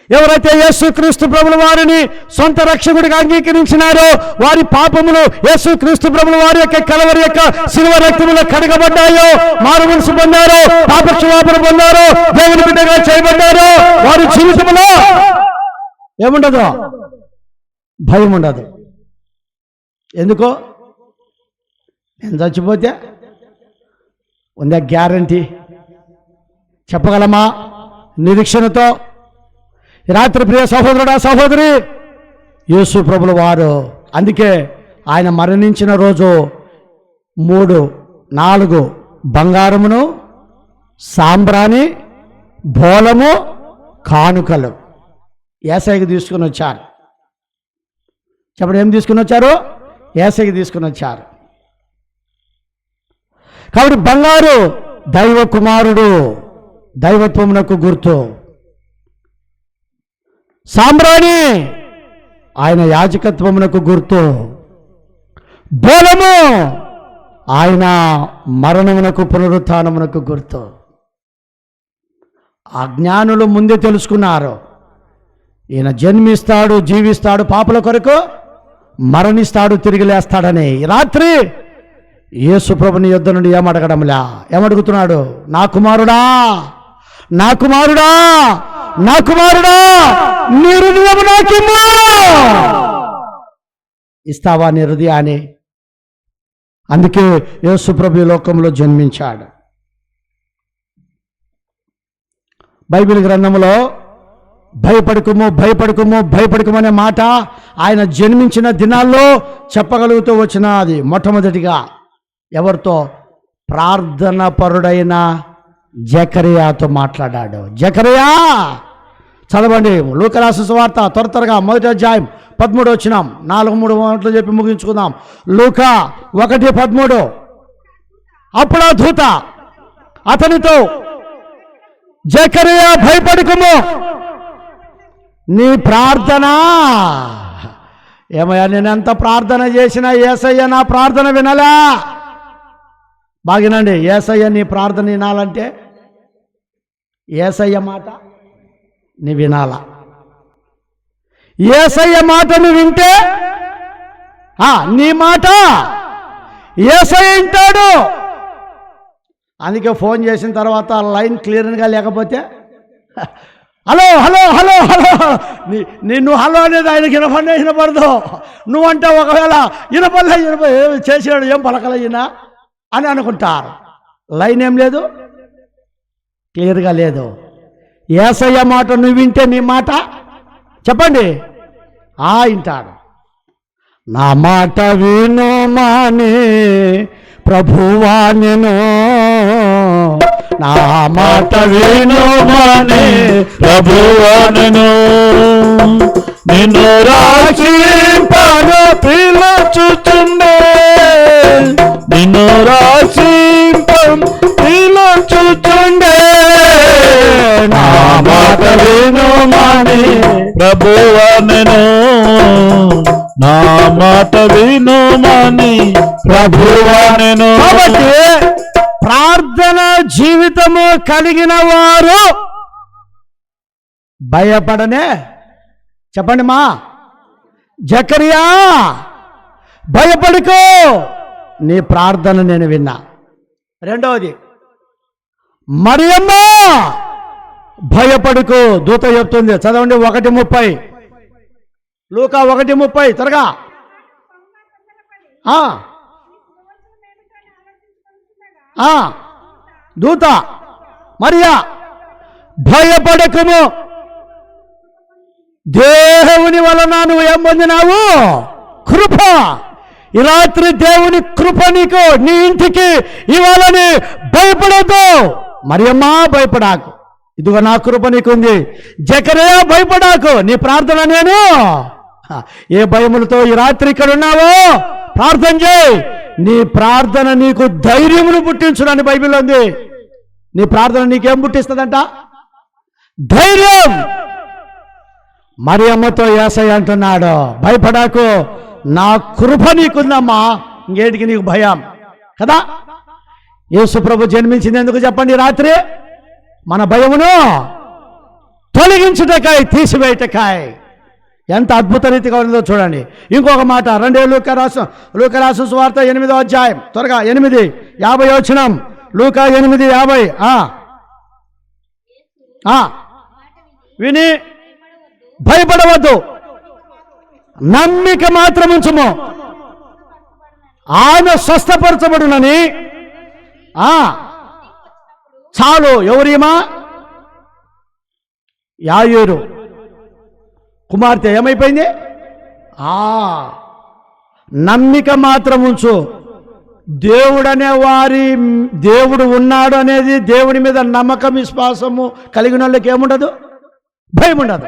S4: ఎవరైతే యేసుక్రీస్తు ప్రభుల వారిని సొంత రక్షకుడిగా అంగీకరించినారో వారి పాపములు యేసుక్రీస్తు ప్రభుల వారి యొక్క కలవరి యొక్క శిలువ రక్తములో కడగబడ్డాయో, మారు మనసు పొందారో, పాపక్షమాపణ పొందారో, దేవుని బిడ్డగా చేయబడ్డారో, వారి జీవితంలో ఏముండదు? భయం ఉండదు. ఎందుకో? నేను చచ్చిపోతే ఉందా గ్యారంటీ? చెప్పగలమా నిరీక్షణతో? రాత్రి ప్రియ సహోదరుడా సహోదరి, యేసు ప్రభుల వారు అందుకే ఆయన మరణించిన రోజు 3-4 బంగారమును, సాంబ్రాణి, బోలము, కానుకలు యేసయ్యకి తీసుకుని వచ్చారు. చెప్పండి, ఏం తీసుకుని వచ్చారు? యేసయ్యకి తీసుకుని వచ్చారు. కాబట్టి బంగారు దైవ కుమారుడు, దైవత్వమునకు గుర్తు. సాంబ్రాణి ఆయన యాజకత్వమునకు గుర్తు. బోలము ఆయన మరణమునకు పునరుత్థానమునకు గుర్తు. ఆ జ్ఞానులు ముందే తెలుసుకున్నారు, ఈయన జన్మిస్తాడు, జీవిస్తాడు, పాపల కొరకు మరణిస్తాడు, తిరిగి లేస్తాడని. రాత్రి యేసు ప్రభుని యుద్ధ నుండి ఏమడగడంలా, ఏమడుగుతున్నాడు? నా కుమారుడా, నా కుమారుడా, నా కుమారుడా, నీ హృదయము నాకిమ్ము. ఇస్తావా నీ హృదయాన్ని? అందుకే యేసు ప్రభు ఈ లోకంలో జన్మించాడు. బైబిల్ గ్రంథంలో భయపడకుము, భయపడకుము, భయపడకుము అనే మాట ఆయన జన్మించిన దినాల్లో చెప్పగలుగుతూ వచ్చినది. మొట్టమొదటిగా ఎవరితో? ప్రార్థన పరుడైన జకర్యాతో మాట్లాడాడు. జకర్యా, చదవండి లూకా రాసిన సువార్త త్వరగా 1వ అధ్యాయం 13 వచ్చినాం. 4-3 మాటలు చెప్పి ముగించుకుందాం. లూకా 1:13. అప్పుడు ఆ దూత అతనితో, జకర్యా భయపడకుము, నీ ప్రార్థన. ఏమయ్యా, నేను ఎంత ప్రార్థన చేసినా యేసయ్య నా ప్రార్థన వినలా. బాగినండి, యేసయ్య నీ ప్రార్థన వినాలంటే యేసయ్య మాట నీ వినాలా. యేసయ్య మాటను వింటే నీ మాట యేసయ్య వింటాడు. అందుకే ఫోన్ చేసిన తర్వాత లైన్ క్లియర్గా లేకపోతే హలో హలో హలో హలో నిన్ను హలో అనేది ఆయనకి వినపడదు. నువ్వంటే ఒకవేళ వినపడలే చేసాడు, ఏం పలకలయ్యినా అని అనుకుంటారు. లైన్ ఏం లేదు, క్లియర్గా లేదు.
S1: యేసయ్య మాట నువ్వు వింటే నీ మాట చెప్పండి వింటాడు. నా మాట వినుమాని ప్రభువా నేను, నా మాట
S2: వినుమాని ప్రభువానను, నిన్ను రాక్షింపను పిలుచుచుండే, నిన్ను రాక్షింపను పిలుచుచుండే, నా మాట వినుమాని ప్రభువానను, నా మాట వినుమాని ప్రభువానను.
S1: కాబట్టి ప్రార్థన జీవితము కలిగిన వారు భయపడనే. చెప్పండి మా జకరియా, భయపడుకో, నీ ప్రార్థన నేను విన్నా. రెండవది మరియమ్మ, భయపడుకో, దూత చెప్తుంది. చదవండి 1:30, లూకా 1:30 త్వరగా. దూత మరియా, భయపడకుము, దేవుని వలన నువ్వు ఏం పొందినావు? కృప. ఈ రాత్రి దేవుని కృప నీకు నీ ఇంటికి ఇవ్వాలని భయపడద్దు. మరియమ్మా భయపడాకు, ఇదిగో నా కృప నీకుంది. జకరియా భయపడాకు, నీ ప్రార్థన నేను. ఏ భయములతో ఈ రాత్రి ఇక్కడ ఉన్నావో ప్రార్థన చేయి. నీ ప్రార్థన నీకు ధైర్యమును పుట్టించునని బైబిల్ ఉంది. నీ ప్రార్థన నీకేం పుట్టిస్తుందంట? ధైర్యం. మరియమ్మతో యేసయ్య అంటున్నాడు, భయపడాకు, నా కృప నీకుందమ్మా, ఇంకేటికి నీకు భయం కదా. యేసు ప్రభు జన్మించింది ఎందుకు చెప్పండి? రాత్రి మన భయమును తొలగించుటకాయ, తీసివేయటకాయ. ఎంత అద్భుత రీతిగా ఉందో చూడండి. ఇంకొక మాట, లూకా రాసిన సువార్త 8వ అధ్యాయం, త్వరగా 8:50 వచనం. లూకా 8:50. విని భయపడవద్దు, నమ్మిక మాత్రం ఉంచుము, ఆమె స్వస్థపరచబడునని. చాలు. ఎవరిమా? యాయేరు కుమార్తె ఏమైపోయింది? నమ్మిక మాత్రం ఉంచు. దేవుడు ఉన్నాడు అనేది, దేవుడి మీద నమ్మకం విశ్వాసము కలిగిన వాళ్ళకి ఏముండదు? భయం ఉండదు.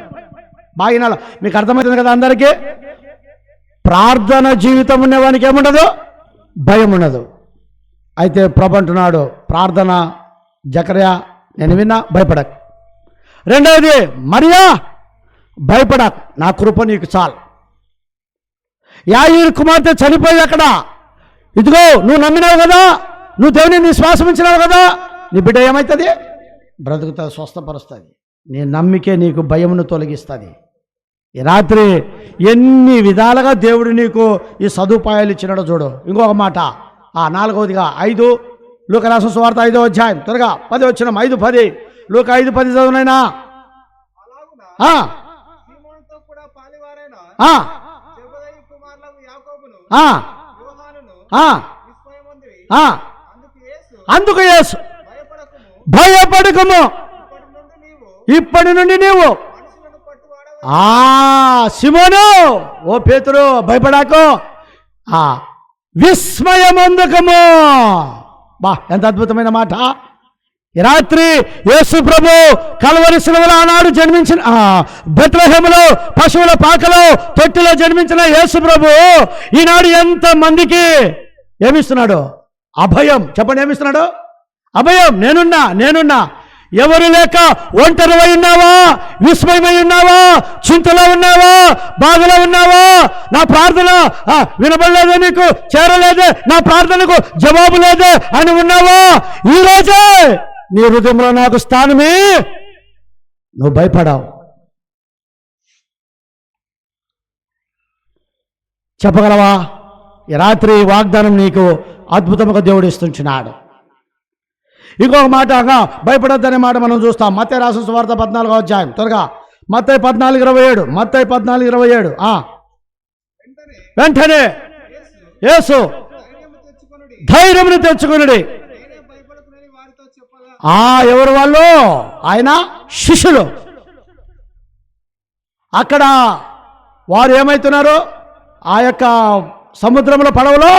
S1: బాగిన మీకు అర్థమవుతుంది కదా అందరికీ? ప్రార్థన జీవితం ఉండేవానికి ఏముండదు? భయం ఉండదు. అయితే ప్రభు అంటున్నాడు, ప్రార్థన జకరియా నేను విన్నా, భయపడకు. రెండవది మరియా, భయపడకు, నా కృప నీకు చాలు. యాయేరు కుమార్తె చనిపోయి అక్కడ, ఇదిగో నువ్వు నమ్మినావు కదా, నువ్వు దేవుని నీ శ్వాసం ఉంచినావు కదా, నీ బిడ్డ ఏమవుతుంది? బ్రతుకుతా, స్వస్థపరుస్తుంది. నీ నమ్మికే నీకు భయమును తొలగిస్తుంది. ఈ రాత్రి ఎన్ని విధాలుగా దేవుడు నీకు ఈ సదుపాయాలు ఇచ్చినాడో చూడు. ఇంకొక మాట, 4వదిగా 5 లూకా రాసిన సువార్త 5వ అధ్యాయం, త్వరగా 10 వచనం. 5:10 లూకా 5:10 చదువునైనా. అందుకు యేసు, భయపడకము, ఇప్పటి నుండి నీవు సిమోను, ఓ పేతురు భయపడాకు, విస్మయమందుకము. ఎంత అద్భుతమైన మాట. ఈ రాత్రి యేసు ప్రభు కల్వరి శిలువలో ఆనాడు జన్మించిన, బెత్లెహేములో పశువుల పాకలో తొట్టిలో జన్మించిన యేసు ప్రభు ఈనాడు ఎంత మందికి ఏమిస్తున్నాడు? అభయం. చెప్పండి, ఏమిస్తున్నాడు? అభయం. నేనున్నా. ఎవరు లేక ఒంటరివై ఉన్నావా? విస్మయమై ఉన్నావా? చింతలో ఉన్నావా? బాధలో ఉన్నావా? నా ప్రార్థన వినబడలేదే, నీకు చేరలేదే, నా ప్రార్థనకు జవాబు లేదే అని ఉన్నావా? ఈరోజే నీ హృదయంలో నాకు స్థానమే. నువ్వు భయపడావు. చెప్పగలవా? ఈ రాత్రి వాగ్దానం నీకు అద్భుతంగా దేవుడు ఇస్తుంటున్నాడు. ఇంకొక మాట, భయపడొద్దనే మాట మనం చూస్తాం. మత్తయి రాసిన సువార్త 14వ అధ్యాయం, త్వరగా. మత్తయి 14:27. మత్తయి 14:27. వెంటనే యేసు ధైర్యమును తెచ్చుకొనుడి, ఎవరు వాళ్ళు? ఆయన శిష్యులు. అక్కడ వారు ఏమవుతున్నారు? ఆ యొక్క సముద్రంలో పడవలో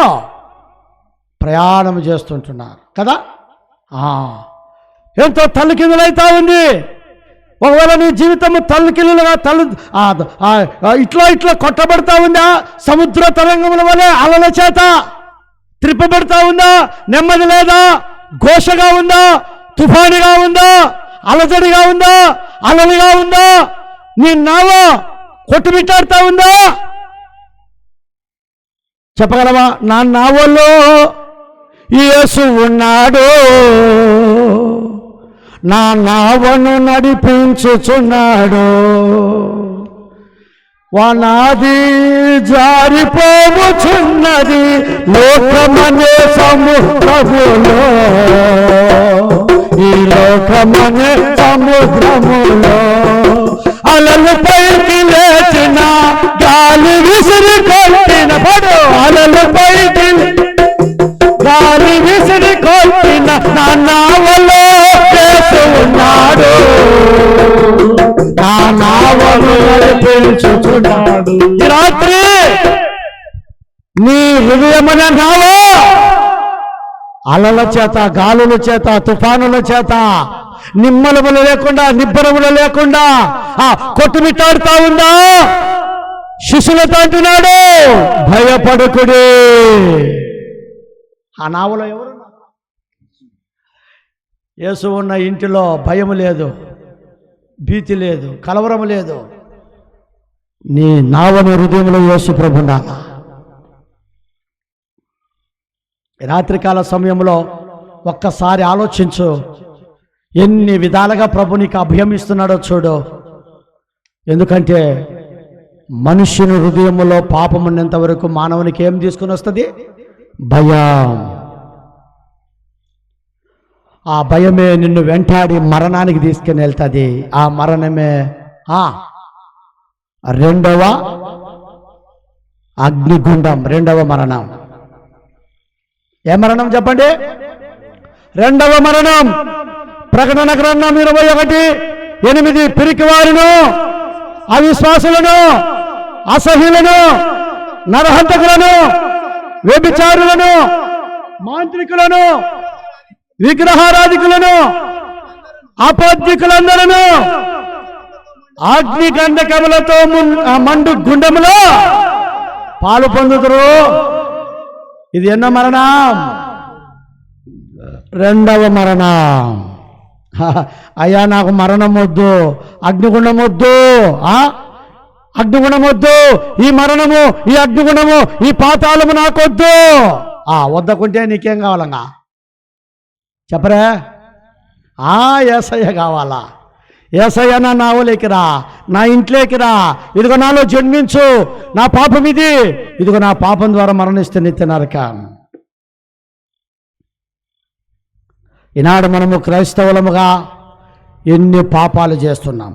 S1: ప్రయాణం చేస్తుంటున్నారు కదా. ఎంతో తల్లికిందులైతా ఉంది. ఒకవేళ నీ జీవితము తల్లికిల్లులుగా ఇట్లా కొట్టబడతా ఉందా? సముద్ర తరంగముల వలె అలల చేత త్రిప్పబడతా ఉందా? నెమ్మది లేదా? ఘోషగా ఉందా? తుఫానుగా ఉందా? అలజడిగా ఉందా? అలలుగా ఉందా? నీ నావ కొట్టుమిట్టాడుతా ఉందా? చెప్పగలవా? నా నావలో యేసు ఉన్నాడు, నా నావను నడిపించుచున్నాడు, వానాది జారిపోవచ్చున్నది లోకమనే సముద్రములో, ఈ లోకమనే సముద్రములో అలలు పైకి లేచిన గాలి విసిరి కొట్టిన పడు, అలలు పైకి గాలి విసిరి కొట్టిన నా నావలో యేసు ఉన్నాడు, నా నావను నడిపించుచున్నాడు. ఈ రాత్రి నీ హృదయమన నావ అలల చేత, గాలుల చేత, తుఫానుల చేత నిమ్మలములు లేకుండా, నిబ్బరములు లేకుండా కొట్టుమిట్టాడుతా ఉందా? శిష్యులతో అంటున్నాడు, భయపడకుడి. ఆ నావలో ఎవరు? యేసు ఉన్న ఇంటిలో భయం లేదు, భీతి లేదు, కలవరం లేదు. నీ నావను హృదయంలో యేసు ప్రభునా. రాత్రికాల సమయంలో ఒక్కసారి ఆలోచించు, ఎన్ని విధాలుగా ప్రభు నీకు అభయమిస్తున్నాడో చూడు. ఎందుకంటే మనుష్యుని హృదయంలో పాపం ఉన్నంత వరకు మానవునికి ఏం తీసుకుని వస్తుంది? భయం. ఆ భయమే నిన్ను వెంటాడి మరణానికి తీసుకుని వెళ్తుంది. ఆ మరణమే రెండవ అగ్నిగుండం, రెండవ మరణం. ఏ మరణం చెప్పండి? రెండవ మరణం. ప్రకటన గ్రంథం 21:8 పిరికి వారిను, అవిశ్వాసులను, అసహ్యులను, నరహంతకులను, వ్యభిచారులను, మాంత్రికులను, విగ్రహారాధికులను, అపద్ధికులందరూ అగ్ని గంధకములతో మండు గుండములో పాలు పొందుతురు. ఇది ఎన్నో మరణం? రెండవ మరణం. అయ్యా నాకు మరణం వద్దు, అగ్నిగుండం వద్దు, అగ్నిగుండం వద్దు, ఈ మరణము, ఈ అగ్నిగుండము, ఈ పాతాళము నాకొద్దు. వద్దకుంటే నీకేం కావాలంగా చెప్పరా? యేసయ్య కావాలా? యేసయ్య నా నావలోకి రా, నా ఇంట్లోకి రా, ఇదిగో నాలో జన్మించు, నా పాపం ఇది, ఇదిగో నా పాపం ద్వారా మరణిస్తే నిత్య నరకం. ఈనాడు మనము క్రైస్తవులముగా ఎన్ని పాపాలు చేస్తున్నాం.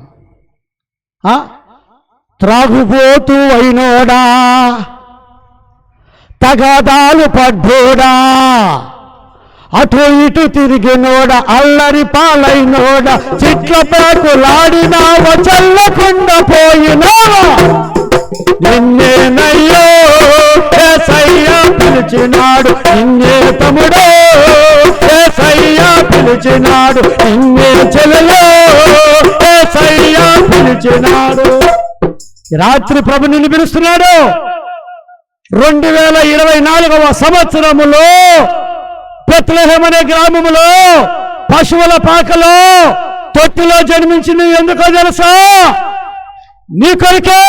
S1: త్రాగుబోతు అయినోడా, తగాదాలు పడ్డోడా, అటు ఇటు తిరిగినోడ, అల్లరి పాలైనోడ, చిట్ల పాకులాడినావ, చల్లకుండా పోయినావా, నిన్నేనయ్యో యేసయ్య పిలిచినాడు, నిన్నే తమ్ముడో యేసయ్య పిలిచినాడు, నిన్నే చెల్లెలో యేసయ్య పిలిచినాడు. రాత్రి ప్రభు నిన్ను పిలుస్తున్నాడు. 2024వ సంవత్సరములో బెత్లెహేము అనే గ్రామములో పశువుల పాకలో తొట్టిలో జన్మించింది ఎందుకో తెలుసా? నీ కొరికే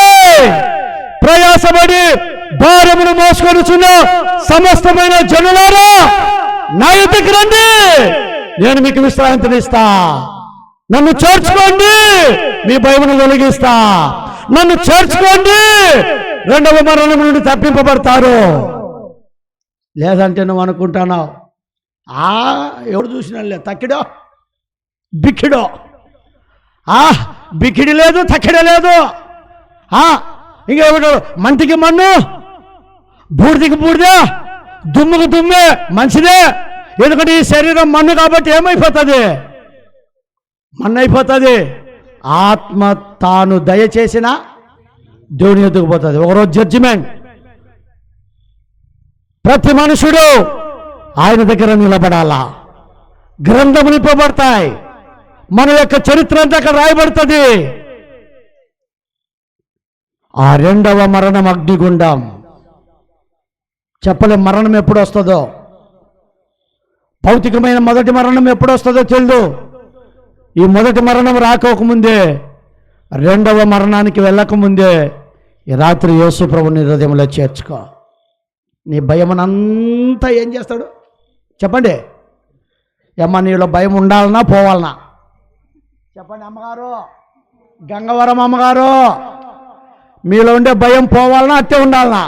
S1: ప్రయాసపడి భారమును మోసుకొనుచున్న సమస్తమైన జనులారా నా యొద్దకు రండి, నేను మీకు విశ్రాంతినిస్తా. నన్ను చేర్చుకోండి, మీ భయమును తొలగిస్తా. నన్ను చేర్చుకోండి, రెండవ మరణం నుండి తప్పింపబడతారు. లేదంటే నువ్వు అనుకుంటున్నావు ఎవడు చూసినా తక్కిడో బిక్కిడో, బిక్కిడి లేదు, తక్కిడ లేదు. ఇంకెవడు మంటికి మన్ను, బూడిదికి బూడిదే, దుమ్ముకు దుమ్మే, మంచిదే, ఎందుకంటే ఈ శరీరం మన్ను కాబట్టి ఏమైపోతుంది? మన్ను అయిపోతుంది. ఆత్మ తాను దయచేసిన దేవుని ఎదుగు పోతుంది. ఒకరోజు జడ్జిమెంట్. ప్రతి మనుషుడు ఆయన దగ్గర నిలబడాలా. గ్రంథములు నింపబడతాయి. మన యొక్క చరిత్ర అంతా అక్కడ రాయబడుతుంది. ఆ రెండవ మరణం అగ్నిగుండం. చెప్పలేం మరణం ఎప్పుడు వస్తుందో. భౌతికమైన మొదటి మరణం ఎప్పుడు వస్తుందో తెలియదు. ఈ మొదటి మరణం రాకోకముందే, రెండవ మరణానికి వెళ్ళకముందే ఈ రాత్రి యేసు ప్రభుని హృదయంలో చేర్చుకో. నీ భయమనంతా ఏం చేస్తాడు చెప్పండి? ఏమ్మా నీలో భయం ఉండాలన్నా పోవాలన్నా? చెప్పండి అమ్మగారు, గంగవరం అమ్మగారు, మీలో ఉండే భయం పోవాలన్నా అట్టే ఉండాలన్నా?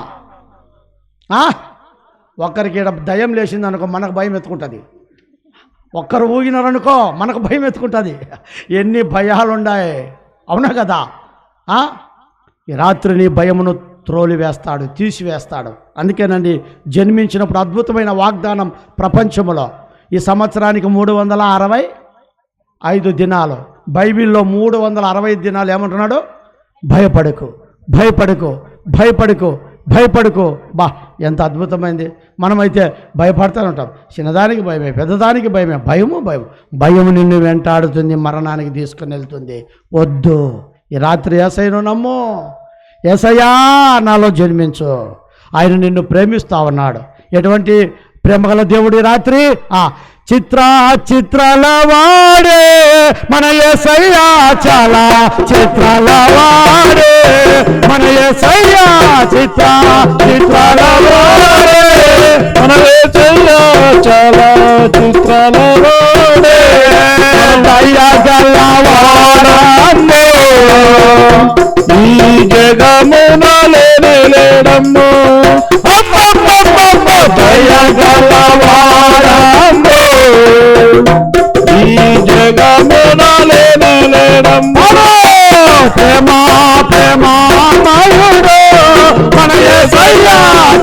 S1: ఒక్కరికి ఇక్కడ దయ్యం లేచింది అనుకో మనకు భయం ఎత్తుకుంటుంది. ఒక్కరు ఊగినారనుకో మనకు భయం ఎత్తుకుంటుంది. ఎన్ని భయాలు ఉన్నాయి, అవునా కదా? ఈ రాత్రి నీ భయమును త్రోలి వేస్తాడు, తీసివేస్తాడు. అందుకేనండి జన్మించినప్పుడు అద్భుతమైన వాగ్దానం ప్రపంచంలో. ఈ సంవత్సరానికి 365 దినాలు. బైబిల్లో 365 దినాలు ఏమంటున్నాడు? భయపడకు, భయపడకు, భయపడకు, భయపడకు. బా ఎంత అద్భుతమైంది. మనమైతే భయపడుతూ ఉంటాం. చిన్నదానికి భయమే, పెద్దదానికి భయమే. భయము భయం. భయము నిన్ను వెంటాడుతుంది, మరణానికి తీసుకుని వెళ్తుంది. వద్దు. ఈ రాత్రి యేసయ్యను నమ్ము. యేసయ్యా నాలో జన్మించు. ఆయన నిన్ను ప్రేమిస్తా ఉన్నాడు. ఎటువంటి ప్రేమగల దేవుడి రాత్రి. చిత్రాల వాడే మన యేసయ్యా, చాలా చిత్రాల వాడే మన యేసయ్యా, చిత్రాల వాడే
S2: మన యేసయ్యా, చాలా చిత్రాల వాడే
S1: దయగలవాడమ్మో,
S2: ఈ జగమున లేడమ్మో,
S1: దయగలవాడమ్మో,
S2: ఈ జగమున లేడమ్మో.
S1: ప్రేమామయుడు మన యేసయ్యా,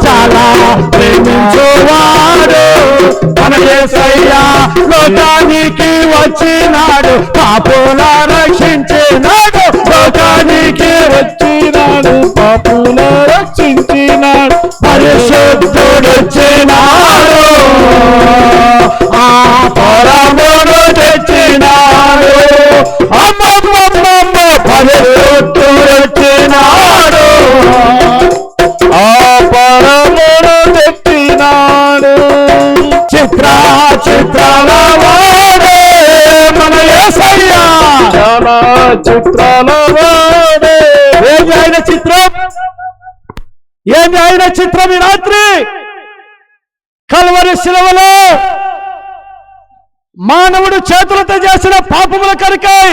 S1: చాలా ప్రేమించువాడు మన యేసయ్యా. లోకానికి వచ్చినాడు, పాపుల రక్షించినాడు. లోకానికి
S2: వచ్చినాడు, పాపుల రక్షించినాడు.
S1: పరిశుద్ధుడొచ్చినాడు, ఆ పరమును తెచ్చినాడు. అమ్మమ్మమ్మ పరిశుద్ధుడొచ్చినాడు,
S2: ఆ పరమును తెచ్చినాడు.
S1: చిత్రాల వాడే మన యేసయ్యా,
S2: చాలా చిత్రాల వాడే.
S1: ఏమి ఆయన చిత్రం? ఏమి ఆయన చిత్రం? ఈ రాత్రి కల్వరి శిలువలో మానవుడు చేతులతో చేసిన పాపముల కొరకై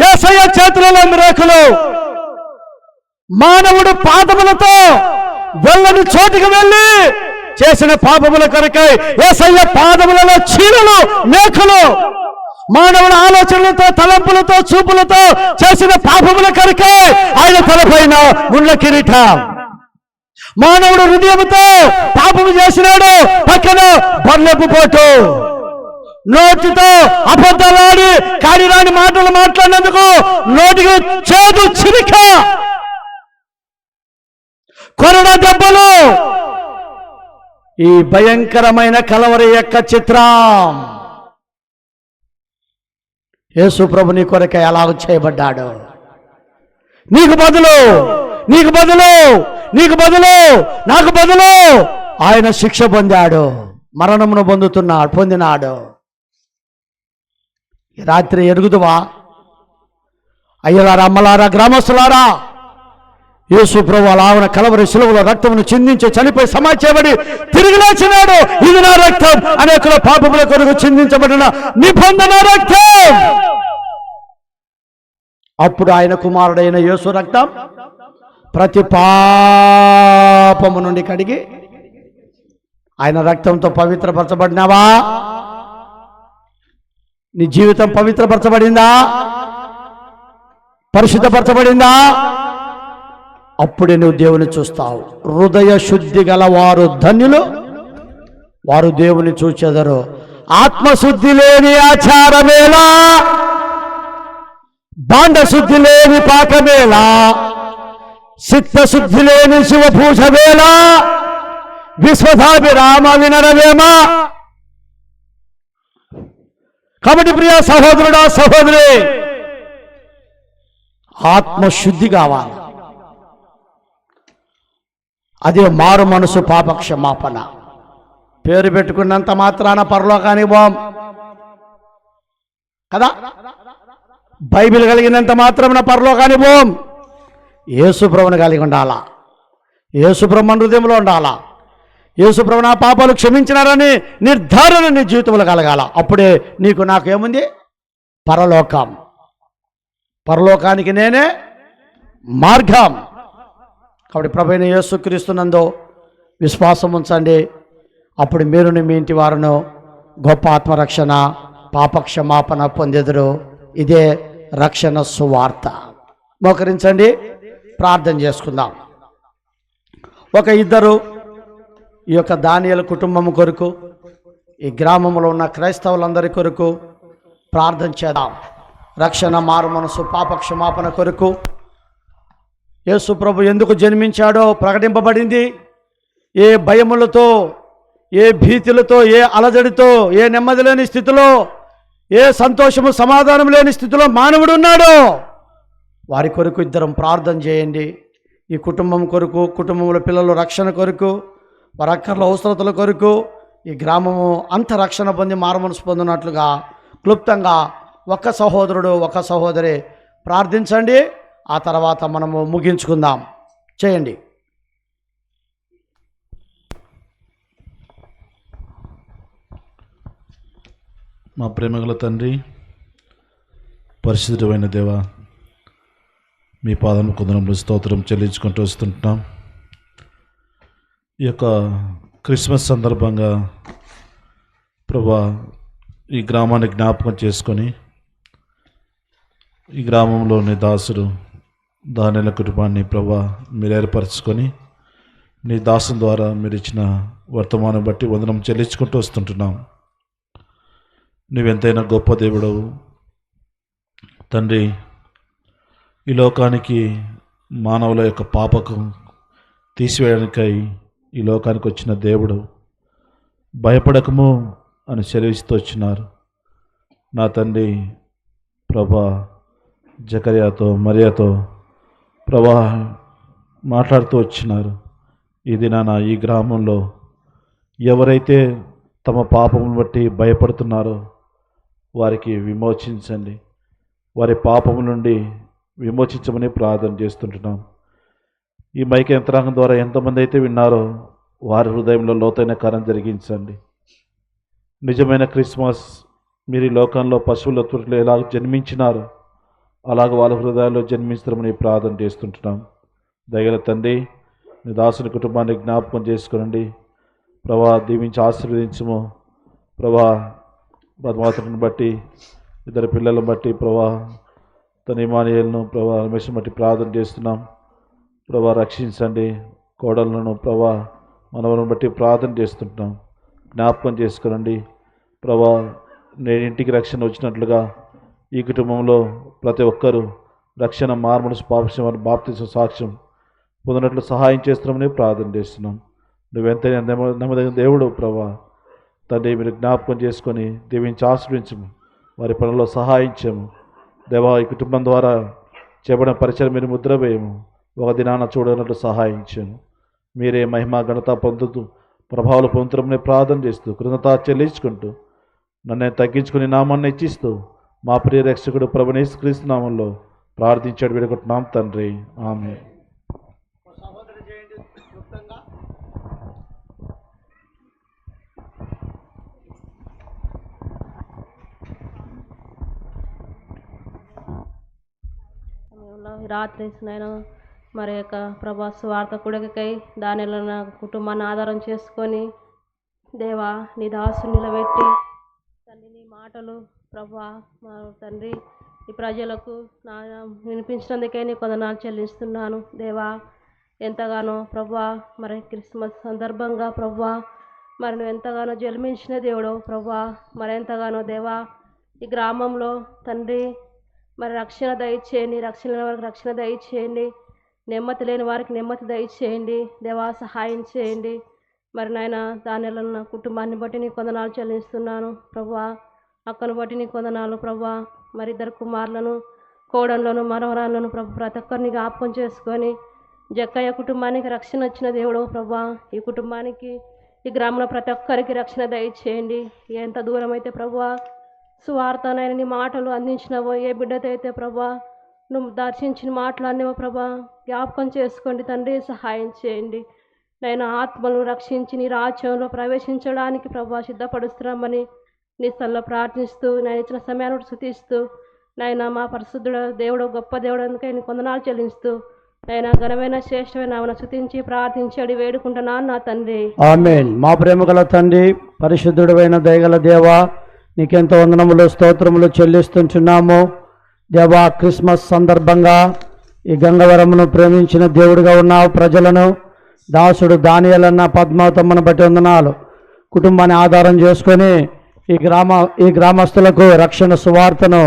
S1: యేసయ్య చేతులలో మిరాకులు. మానవుడు పాదములతో వెళ్ళని చోటుకు వెళ్ళి చేసిన పాపముల కొరకై యేసయ్య పాదములలో చీరలు, మేకులు. మానవుల ఆలోచనలతో, తలంపులతో, చూపులతో చేసిన పాపముల కొరకై ఆయన తలపైన ముళ్ళ కిరీటం. మానవుడు హృదయముతో పాపము చేసినాడు, పక్కన బర్లెపు పోటు. నోటితో అబద్ధాలాడి కాడిరాని మాటలు మాట్లాడినందుకు నోటికి చేదు చిరిక, కొరడ దెబ్బలు. ఈ భయంకరమైన కలవరి యొక్క చిత్రం. యేసు ప్రభు నీ కొరకై ఎలా చేయబడ్డాడు. నీకు బదులు, నీకు బదులు, నీకు బదులు, నాకు బదులు ఆయన శిక్ష పొందాడు, మరణమును పొందినాడు. ఈ రాత్రి ఎరుగుదువా? అయ్యలారా, అమ్మలారా, గ్రామస్తులారా, యేసు ప్రభు అలావన కలవరి శిలువలో రక్తమును చిందించి చనిపోయి సమాధి చేయబడి తిరిగి లేచినాడు. ఇది నా రక్తం, అనేకుల పాపముల కొరకు చిందించబడిన నిబంధన రక్తం. అప్పుడు ఆయన కుమారుడైన యేసు రక్తం ప్రతి పాపము నుండి కడిగి ఆయన రక్తంతో పవిత్రపరచబడినావా? నీ జీవితం పవిత్రపరచబడిందా? పరిశుద్ధపరచబడిందా? అప్పుడే నువ్వు దేవుని చూస్తావు. హృదయ శుద్ధి గల వారు ధన్యులు, వారు దేవుని చూచెదరు.
S4: ఆత్మశుద్ధి లేని ఆచారమేలా, బాండశుద్ధి లేని పాకమేలా, చిత్తశుద్ధి లేని శివపూజమేలా, విశ్వధాభిరామ వినరవేమా. కాబట్టి ప్రియ సహోదరుడా సహోదరి, ఆత్మశుద్ధి కావాలి. అదే మారు మనసు పాప క్షమాపణ. పేరు పెట్టుకున్నంత మాత్రాన పరలోకానికి పోం కదా, బైబిల్ కలిగినంత మాత్రమున పరలోకానికి పోం. యేసుప్రభుని కలిగి ఉండాలా, యేసుప్రభు మన హృదయంలో ఉండాలా, యేసుప్రభు నా పాపాలు క్షమించినారని నిర్ధారణ నీ జీవితంలో కలగాల. అప్పుడే నీకు నాకేముంది? పరలోకం. పరలోకానికి నేనే మార్గం. కాబట్టి ప్రభువైన యేసుక్రీస్తునందు విశ్వాసం ఉంచండి. అప్పుడు మీరుని మీ ఇంటి వారును గొప్ప ఆత్మరక్షణ పాపక్షమాపణ పొందెదరు. ఇదే రక్షణ సువార్త. మోకరించండి, ప్రార్థన చేసుకుందాం. ఒక ఇద్దరు ఈ యొక్క దానియేలు కుటుంబం కొరకు, ఈ గ్రామంలో ఉన్న క్రైస్తవులందరి కొరకు ప్రార్థన చేద్దాం. రక్షణ, మారు మనసు, పాప క్షమాపణ కొరకు యేసు ప్రభు ఎందుకు జన్మించాడో ప్రకటింపబడింది. ఏ భయములతో, ఏ భీతులతో, ఏ అలజడితో, ఏ నెమ్మది లేని స్థితిలో, ఏ సంతోషము సమాధానం లేని స్థితిలో మానవుడు ఉన్నాడో వారి కొరకు ఇద్దరం ప్రార్థన చేయండి. ఈ కుటుంబం కొరకు, కుటుంబంలో పిల్లలు రక్షణ కొరకు, వారి అక్కర్ల అవసరతల కొరకు, ఈ గ్రామము అంత రక్షణ పొంది మారుమనసు పొందినట్లుగా క్లుప్తంగా ఒక సహోదరుడు ఒక సహోదరి ప్రార్థించండి. ఆ తర్వాత మనము ముగించుకుందాం. చేయండి.
S3: మా ప్రేమగల తండ్రి, పరిశుద్ధమైన దేవ, మీ పాదము కొందరంలో స్తోత్రం చెల్లించుకుంటూ వస్తుంటున్నాం. ఈ యొక్క క్రిస్మస్ సందర్భంగా ప్రభా ఈ గ్రామాన్ని జ్ఞాపకం చేసుకొని, ఈ గ్రామంలోని దాసుడు దానియేలు కుటుంబాన్ని ప్రభా మీరు ఏర్పరచుకొని, నీ దాసం ద్వారా మీరు ఇచ్చిన వర్తమానం బట్టి వందనం చెల్లించుకుంటూ వస్తుంటున్నాం. నువ్వెంతైనా గొప్ప దేవుడవు తండ్రి. ఈ లోకానికి మానవుల యొక్క పాపకం తీసివేయడానికై ఈ లోకానికి వచ్చిన దేవుడు. భయపడకము అని సెలవిస్తూ వచ్చినారు. నా తండ్రి ప్రభా జకర్యాతో మరియతో ప్రభా మాట్లాడుతూ వచ్చినారు. ఈ దినాన ఈ గ్రామంలో ఎవరైతే తమ పాపమును బట్టి భయపడుతున్నారో వారికి విమోచించండి, వారి పాపము నుండి విమోచించమని ప్రార్థన చేస్తుంటున్నాం. ఈ మైక్ యంత్రాంగం ద్వారా ఎంతమంది అయితే విన్నారో వారి హృదయంలో లోతైన కార్యం జరిగించండి. నిజమైన క్రిస్మస్ మీరు ఈ లోకంలో పశువుల తొట్టిలో ఎలా జన్మించినారు అలాగ వాళ్ళ హృదయాల్లో జన్మించమని ప్రార్థన చేస్తుంటున్నాం. దయగల తండ్రి, నీ దాసుని కుటుంబాన్ని జ్ఞాపకం చేసుకోనండి ప్రభా. దీవించి ఆశీర్వదించము ప్రభా. పరమాత్మను బట్టి, ఇద్దరు పిల్లలను బట్టి ప్రభా, తన ఇమానియేలును ప్రభా, రమేష్ను బట్టి ప్రార్థన చేస్తున్నాం ప్రభా. రక్షించండి. కోడలను ప్రభా, మనవలను బట్టి ప్రార్థన చేస్తుంటున్నాం. జ్ఞాపకం చేసుకునండి ప్రభా. నేను ఇంటికి రక్షణ వచ్చినట్లుగా ఈ కుటుంబంలో ప్రతి ఒక్కరూ రక్షణ, మారుమనసు, పాపక్షమాపణ, బాప్తిస్మ సాక్ష్యం పొందినట్లు సహాయం చేస్తున్నామని ప్రార్థన చేస్తున్నాం. నువ్వెంతైనా నమ్మదగిన దేవుడు ప్రభా. తండ్రి మీరు జ్ఞాపకం చేసుకొని దీవించి ఆశ్రయించము, వారి పనుల్లో సహాయం చేయము దేవా. ఈ కుటుంబం ద్వారా చేయబడిన పరిచయం మీరు ముద్ర వేయము, ఒక దినాన చూడనట్లు సహాయం చేయము. మీరే మహిమ ఘనత పొందుతూ ప్రభావాలు పొందుతామని ప్రార్థన చేస్తూ కృతజ్ఞత చెల్లించుకుంటూ నన్ను తగ్గించుకుని నామాన్ని హెచ్చిస్తూ మా ప్రియ రక్షకుడు ప్రభువైన యేసుక్రీస్తు నామంలో ప్రార్థించాడు వేడుకుంటున్నాం తండ్రి, ఆమేన్.
S5: రాత్రి నేను మరి యొక్క ప్రభా స్వార్థ కుడికై దానిలో నా కుటుంబాన్ని ఆధారం చేసుకొని దేవా నీ దాసు నిలబెట్టి తండ్రి నీ మాటలు ప్రభా మా తండ్రి ఈ ప్రజలకు నా వినిపించినందుకే నీ కొందనాలు చెల్లిస్తున్నాను దేవా. ఎంతగానో ప్రభా మరి క్రిస్మస్ సందర్భంగా ప్రభా మరి నువ్వు ఎంతగానో జన్మించిన దేవుడు ప్రభా, మరి ఎంతగానో దేవా ఈ గ్రామంలో తండ్రి మరి రక్షణ దయచేయండి, రక్షణ లేని వారికి రక్షణ దయచేయండి, నెమ్మది లేని వారికి నెమ్మది దయచేయండి దేవా, సహాయం చేయండి. మరి నాయన దానిలో కుటుంబాన్ని బట్టి నీ కొందనాలు చెల్లిస్తున్నాను ప్రభా, అక్కను బట్టి నీ కొందనాలు ప్రభా. మరి ఇద్దరు కుమారులను, కోడళ్ళను, మనవరాళ్ళను ప్రభు ప్రతి ఒక్కరిని జ్ఞాపకం చేసుకొని జక్కయ్య కుటుంబానికి రక్షణ వచ్చిన దేవుడు ప్రభా, ఈ కుటుంబానికి ఈ గ్రామంలో ప్రతి ఒక్కరికి రక్షణ దయచేయండి. ఎంత దూరం అయితే ప్రభా సువార్తనైనా నీ మాటలు అందించినవో, ఏ బిడ్డతో అయితే ప్రభా నువ్వు దర్శించిన మాటలు అన్నవో ప్రభా జ్ఞాపకం చేసుకోండి తండ్రి, సహాయం చేయండి. నేను ఆత్మలను రక్షించి నీ రాజ్యంలో ప్రవేశించడానికి ప్రభా సిద్ధపడుస్తున్నామని నీ స్థలంలో ప్రార్థిస్తూ నేను ఇచ్చిన సమయాన్ని స్తుతిస్తూ నాయన మా పరిశుద్ధుడు దేవుడు, గొప్ప దేవుడు అందుకే నీ కొందనాలు చెల్లిస్తూ నాయన ఘనమైన శ్రేష్టమైన ఆమెను స్తుతించి ప్రార్థించాడు వేడుకుంటున్నాను నా తండ్రి.
S1: ఆమేన్. మా ప్రేమగల తండ్రి, పరిశుద్ధుడైన దయగల దేవా, నీకెంతో వందనములు స్తోత్రములు చెల్లిస్తుంటున్నాము దేవా. క్రిస్మస్ సందర్భంగా ఈ గంగవరమును ప్రేమించిన దేవుడిగా ఉన్నావు. ప్రజలను దాసుడు దానియేలన్న పద్మావతమ్మను బట్టి వందనాలు. కుటుంబాన్ని ఆధారం చేసుకొని ఈ గ్రామస్తులకు రక్షణ సువార్తను,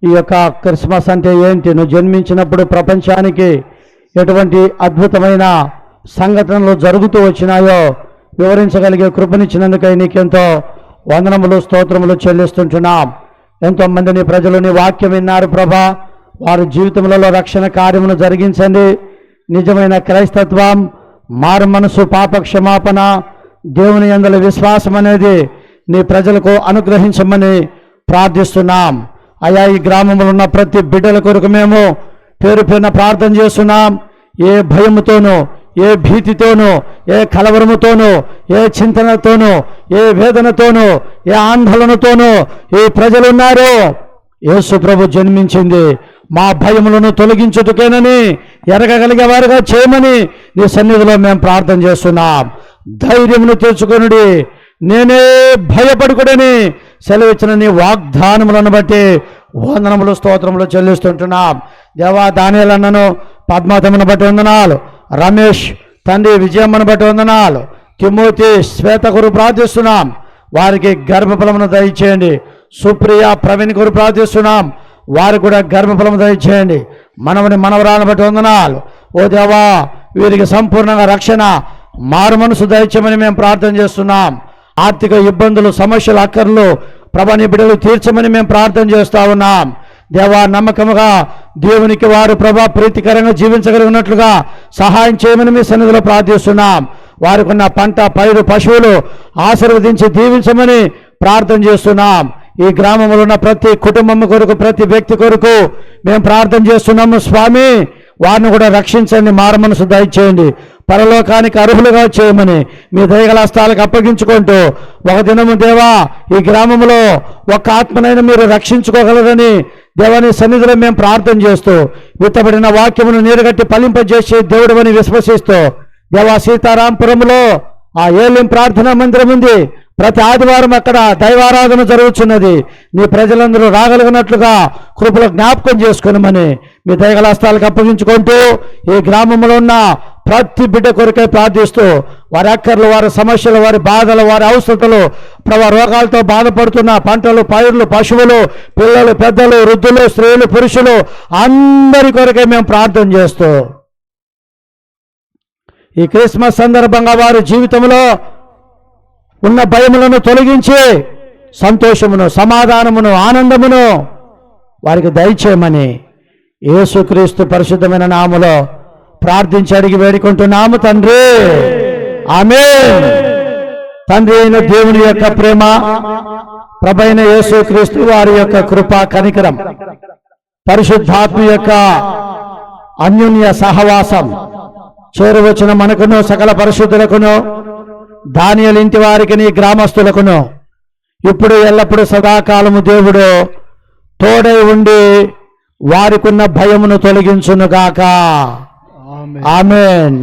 S1: ఈ యొక్క క్రిస్మస్ అంటే ఏంటి, నువ్వు జన్మించినప్పుడు ప్రపంచానికి ఎటువంటి అద్భుతమైన సంఘటనలు జరుగుతూ వచ్చినాయో వివరించగలిగే కృపనిచ్చినందుకై నీకెంతో వందనములు స్తోత్రములు చెల్లిస్తుంటున్నాం. ఎంతోమంది నీ ప్రజలు నీ వాక్యం విన్నారు ప్రభా, వారి జీవితములలో రక్షణ కార్యమును జరిగించండి. నిజమైన క్రైస్తత్వం, మారు మనసు, పాప క్షమాపణ, దేవుని యందలి విశ్వాసం అనేది నీ ప్రజలకు అనుగ్రహించమని ప్రార్థిస్తున్నాం. అయా ఈ గ్రామంలో ఉన్న ప్రతి బిడ్డల కొరకు మేము పేరు పేరున ప్రార్థన చేస్తున్నాం. ఏ భయముతోనూ, ఏ భీతితోనూ, ఏ కలవరముతోనూ, ఏ చింతనతోనూ, ఏ వేదనతోనూ, ఏ ఆందోళనతోనూ ఈ ప్రజలు ఉన్నారు. యేసు ప్రభు జన్మించింది మా భయములను తొలగించుటకేనని ఎరగగలిగే వారుగా చేయమని నీ సన్నిధిలో మేము ప్రార్థన చేస్తున్నాం. ధైర్యమును తెచ్చుకొనుడి, నేనే భయపడుకుడని సెలవిచ్చిన నీ వాగ్దానములను బట్టి వందనములు స్తోత్రములు చెల్లిస్తుంటున్నాం. దేవా దానియేలన్నను పద్మావతమ్మను బట్టి వందనాలు. రమేష్ తండ్రి విజయమ్మను బట్టి వందనాలు. తిమోతి శ్వేత కొరకు ప్రార్థిస్తున్నాం, వారికి గర్భఫలమును దయచేయండి. సుప్రియ ప్రవీణ్ కొరకు ప్రార్థిస్తున్నాం, వారికి కూడా గర్భఫలము దయచేయండి. మనవని మనవరాలను బట్టి వందనాలు. ఓ దేవా వీరికి సంపూర్ణంగా రక్షణ, మారు మనసు దయచేయమని మేము ప్రార్థన చేస్తున్నాం. ఆర్థిక ఇబ్బందులు, సమస్యలు, అక్కర్లు ప్రభా నీ బిడ్డలు తీర్చమని మేము ప్రార్థన చేస్తా ఉన్నాం. దేవా నమ్మకముగా దేవునికి వారు ప్రభా ప్రీతికరంగా జీవించగలిగినట్లుగా సహాయం చేయమని మీ సన్నిధిలో ప్రార్థిస్తున్నాం. వారికి ఉన్న పంట, పైరు, పశువులు ఆశీర్వదించి దీవించమని ప్రార్థన చేస్తున్నాం. ఈ గ్రామంలో ఉన్న ప్రతి కుటుంబం కొరకు, ప్రతి వ్యక్తి కొరకు మేము ప్రార్థన చేస్తున్నాము. స్వామి వారిని కూడా రక్షించండి, మారు మనసు దయచేయండి, పరలోకానికి అర్హులుగా చేయమని మీ దయగల హస్తాలకు అప్పగించుకుంటూ ఒక దినము దేవా ఈ గ్రామంలో ఒక ఆత్మనైనా మీరు రక్షించుకోగలరని దేవాని సన్నిధిలో మేము ప్రార్థన చేస్తూ విత్తబడిన వాక్యమును నీరుగట్టి ఫలింపజేసే దేవుడు అని విశ్వసిస్తూ దేవా సీతారాంపురంలో ఆ ఏలిం ప్రార్థనా మందిరం ఉంది. ప్రతి ఆదివారం అక్కడ దైవారాధన జరుగుతున్నది. నీ ప్రజలందరూ రాగలిగినట్లుగా కృపలో జ్ఞాపకం చేసుకునమని మీ దయగల హస్తాలకు అప్పగించుకుంటూ ఈ గ్రామంలో ఉన్న ప్రతి బిడ్డ కొరకై ప్రార్థిస్తూ వారి అక్కర్లు, వారి సమస్యలు, వారి బాధలు, వారి అవసరతలు, ప్రభా రోగాలతో బాధపడుతున్న పంటలు, పైర్లు, పశువులు, పిల్లలు, పెద్దలు, వృద్ధులు, స్త్రీలు, పురుషులు అందరి కొరకై మేము ప్రార్థన చేస్తూ ఈ క్రిస్మస్ సందర్భంగా వారి జీవితంలో ఉన్న భయములను తొలగించి సంతోషమును, సమాధానమును, ఆనందమును వారికి దయచేయమని యేసుక్రీస్తు పరిశుద్ధమైన నామములో ప్రార్థించి అడిగి వేడుకుంటున్నాము తండ్రి. ఆమేన్. తండ్రి అయిన దేవుని యొక్క ప్రేమ, ప్రభైన యేసుక్రీస్తు వారి యొక్క కృప, కనికరం, పరిశుద్ధాత్మ యొక్క అన్యోన్య సహవాసం చేరువచ్చిన మనకును, సకల పరిశుద్ధులకును, దానియేలు ఇంటి వారికి, నీ గ్రామస్తులకును ఇప్పుడు ఎల్లప్పుడూ సదాకాలము దేవుడు తోడై ఉండి వారికున్న భయమును తొలగించునుగాక. ఆమేన్.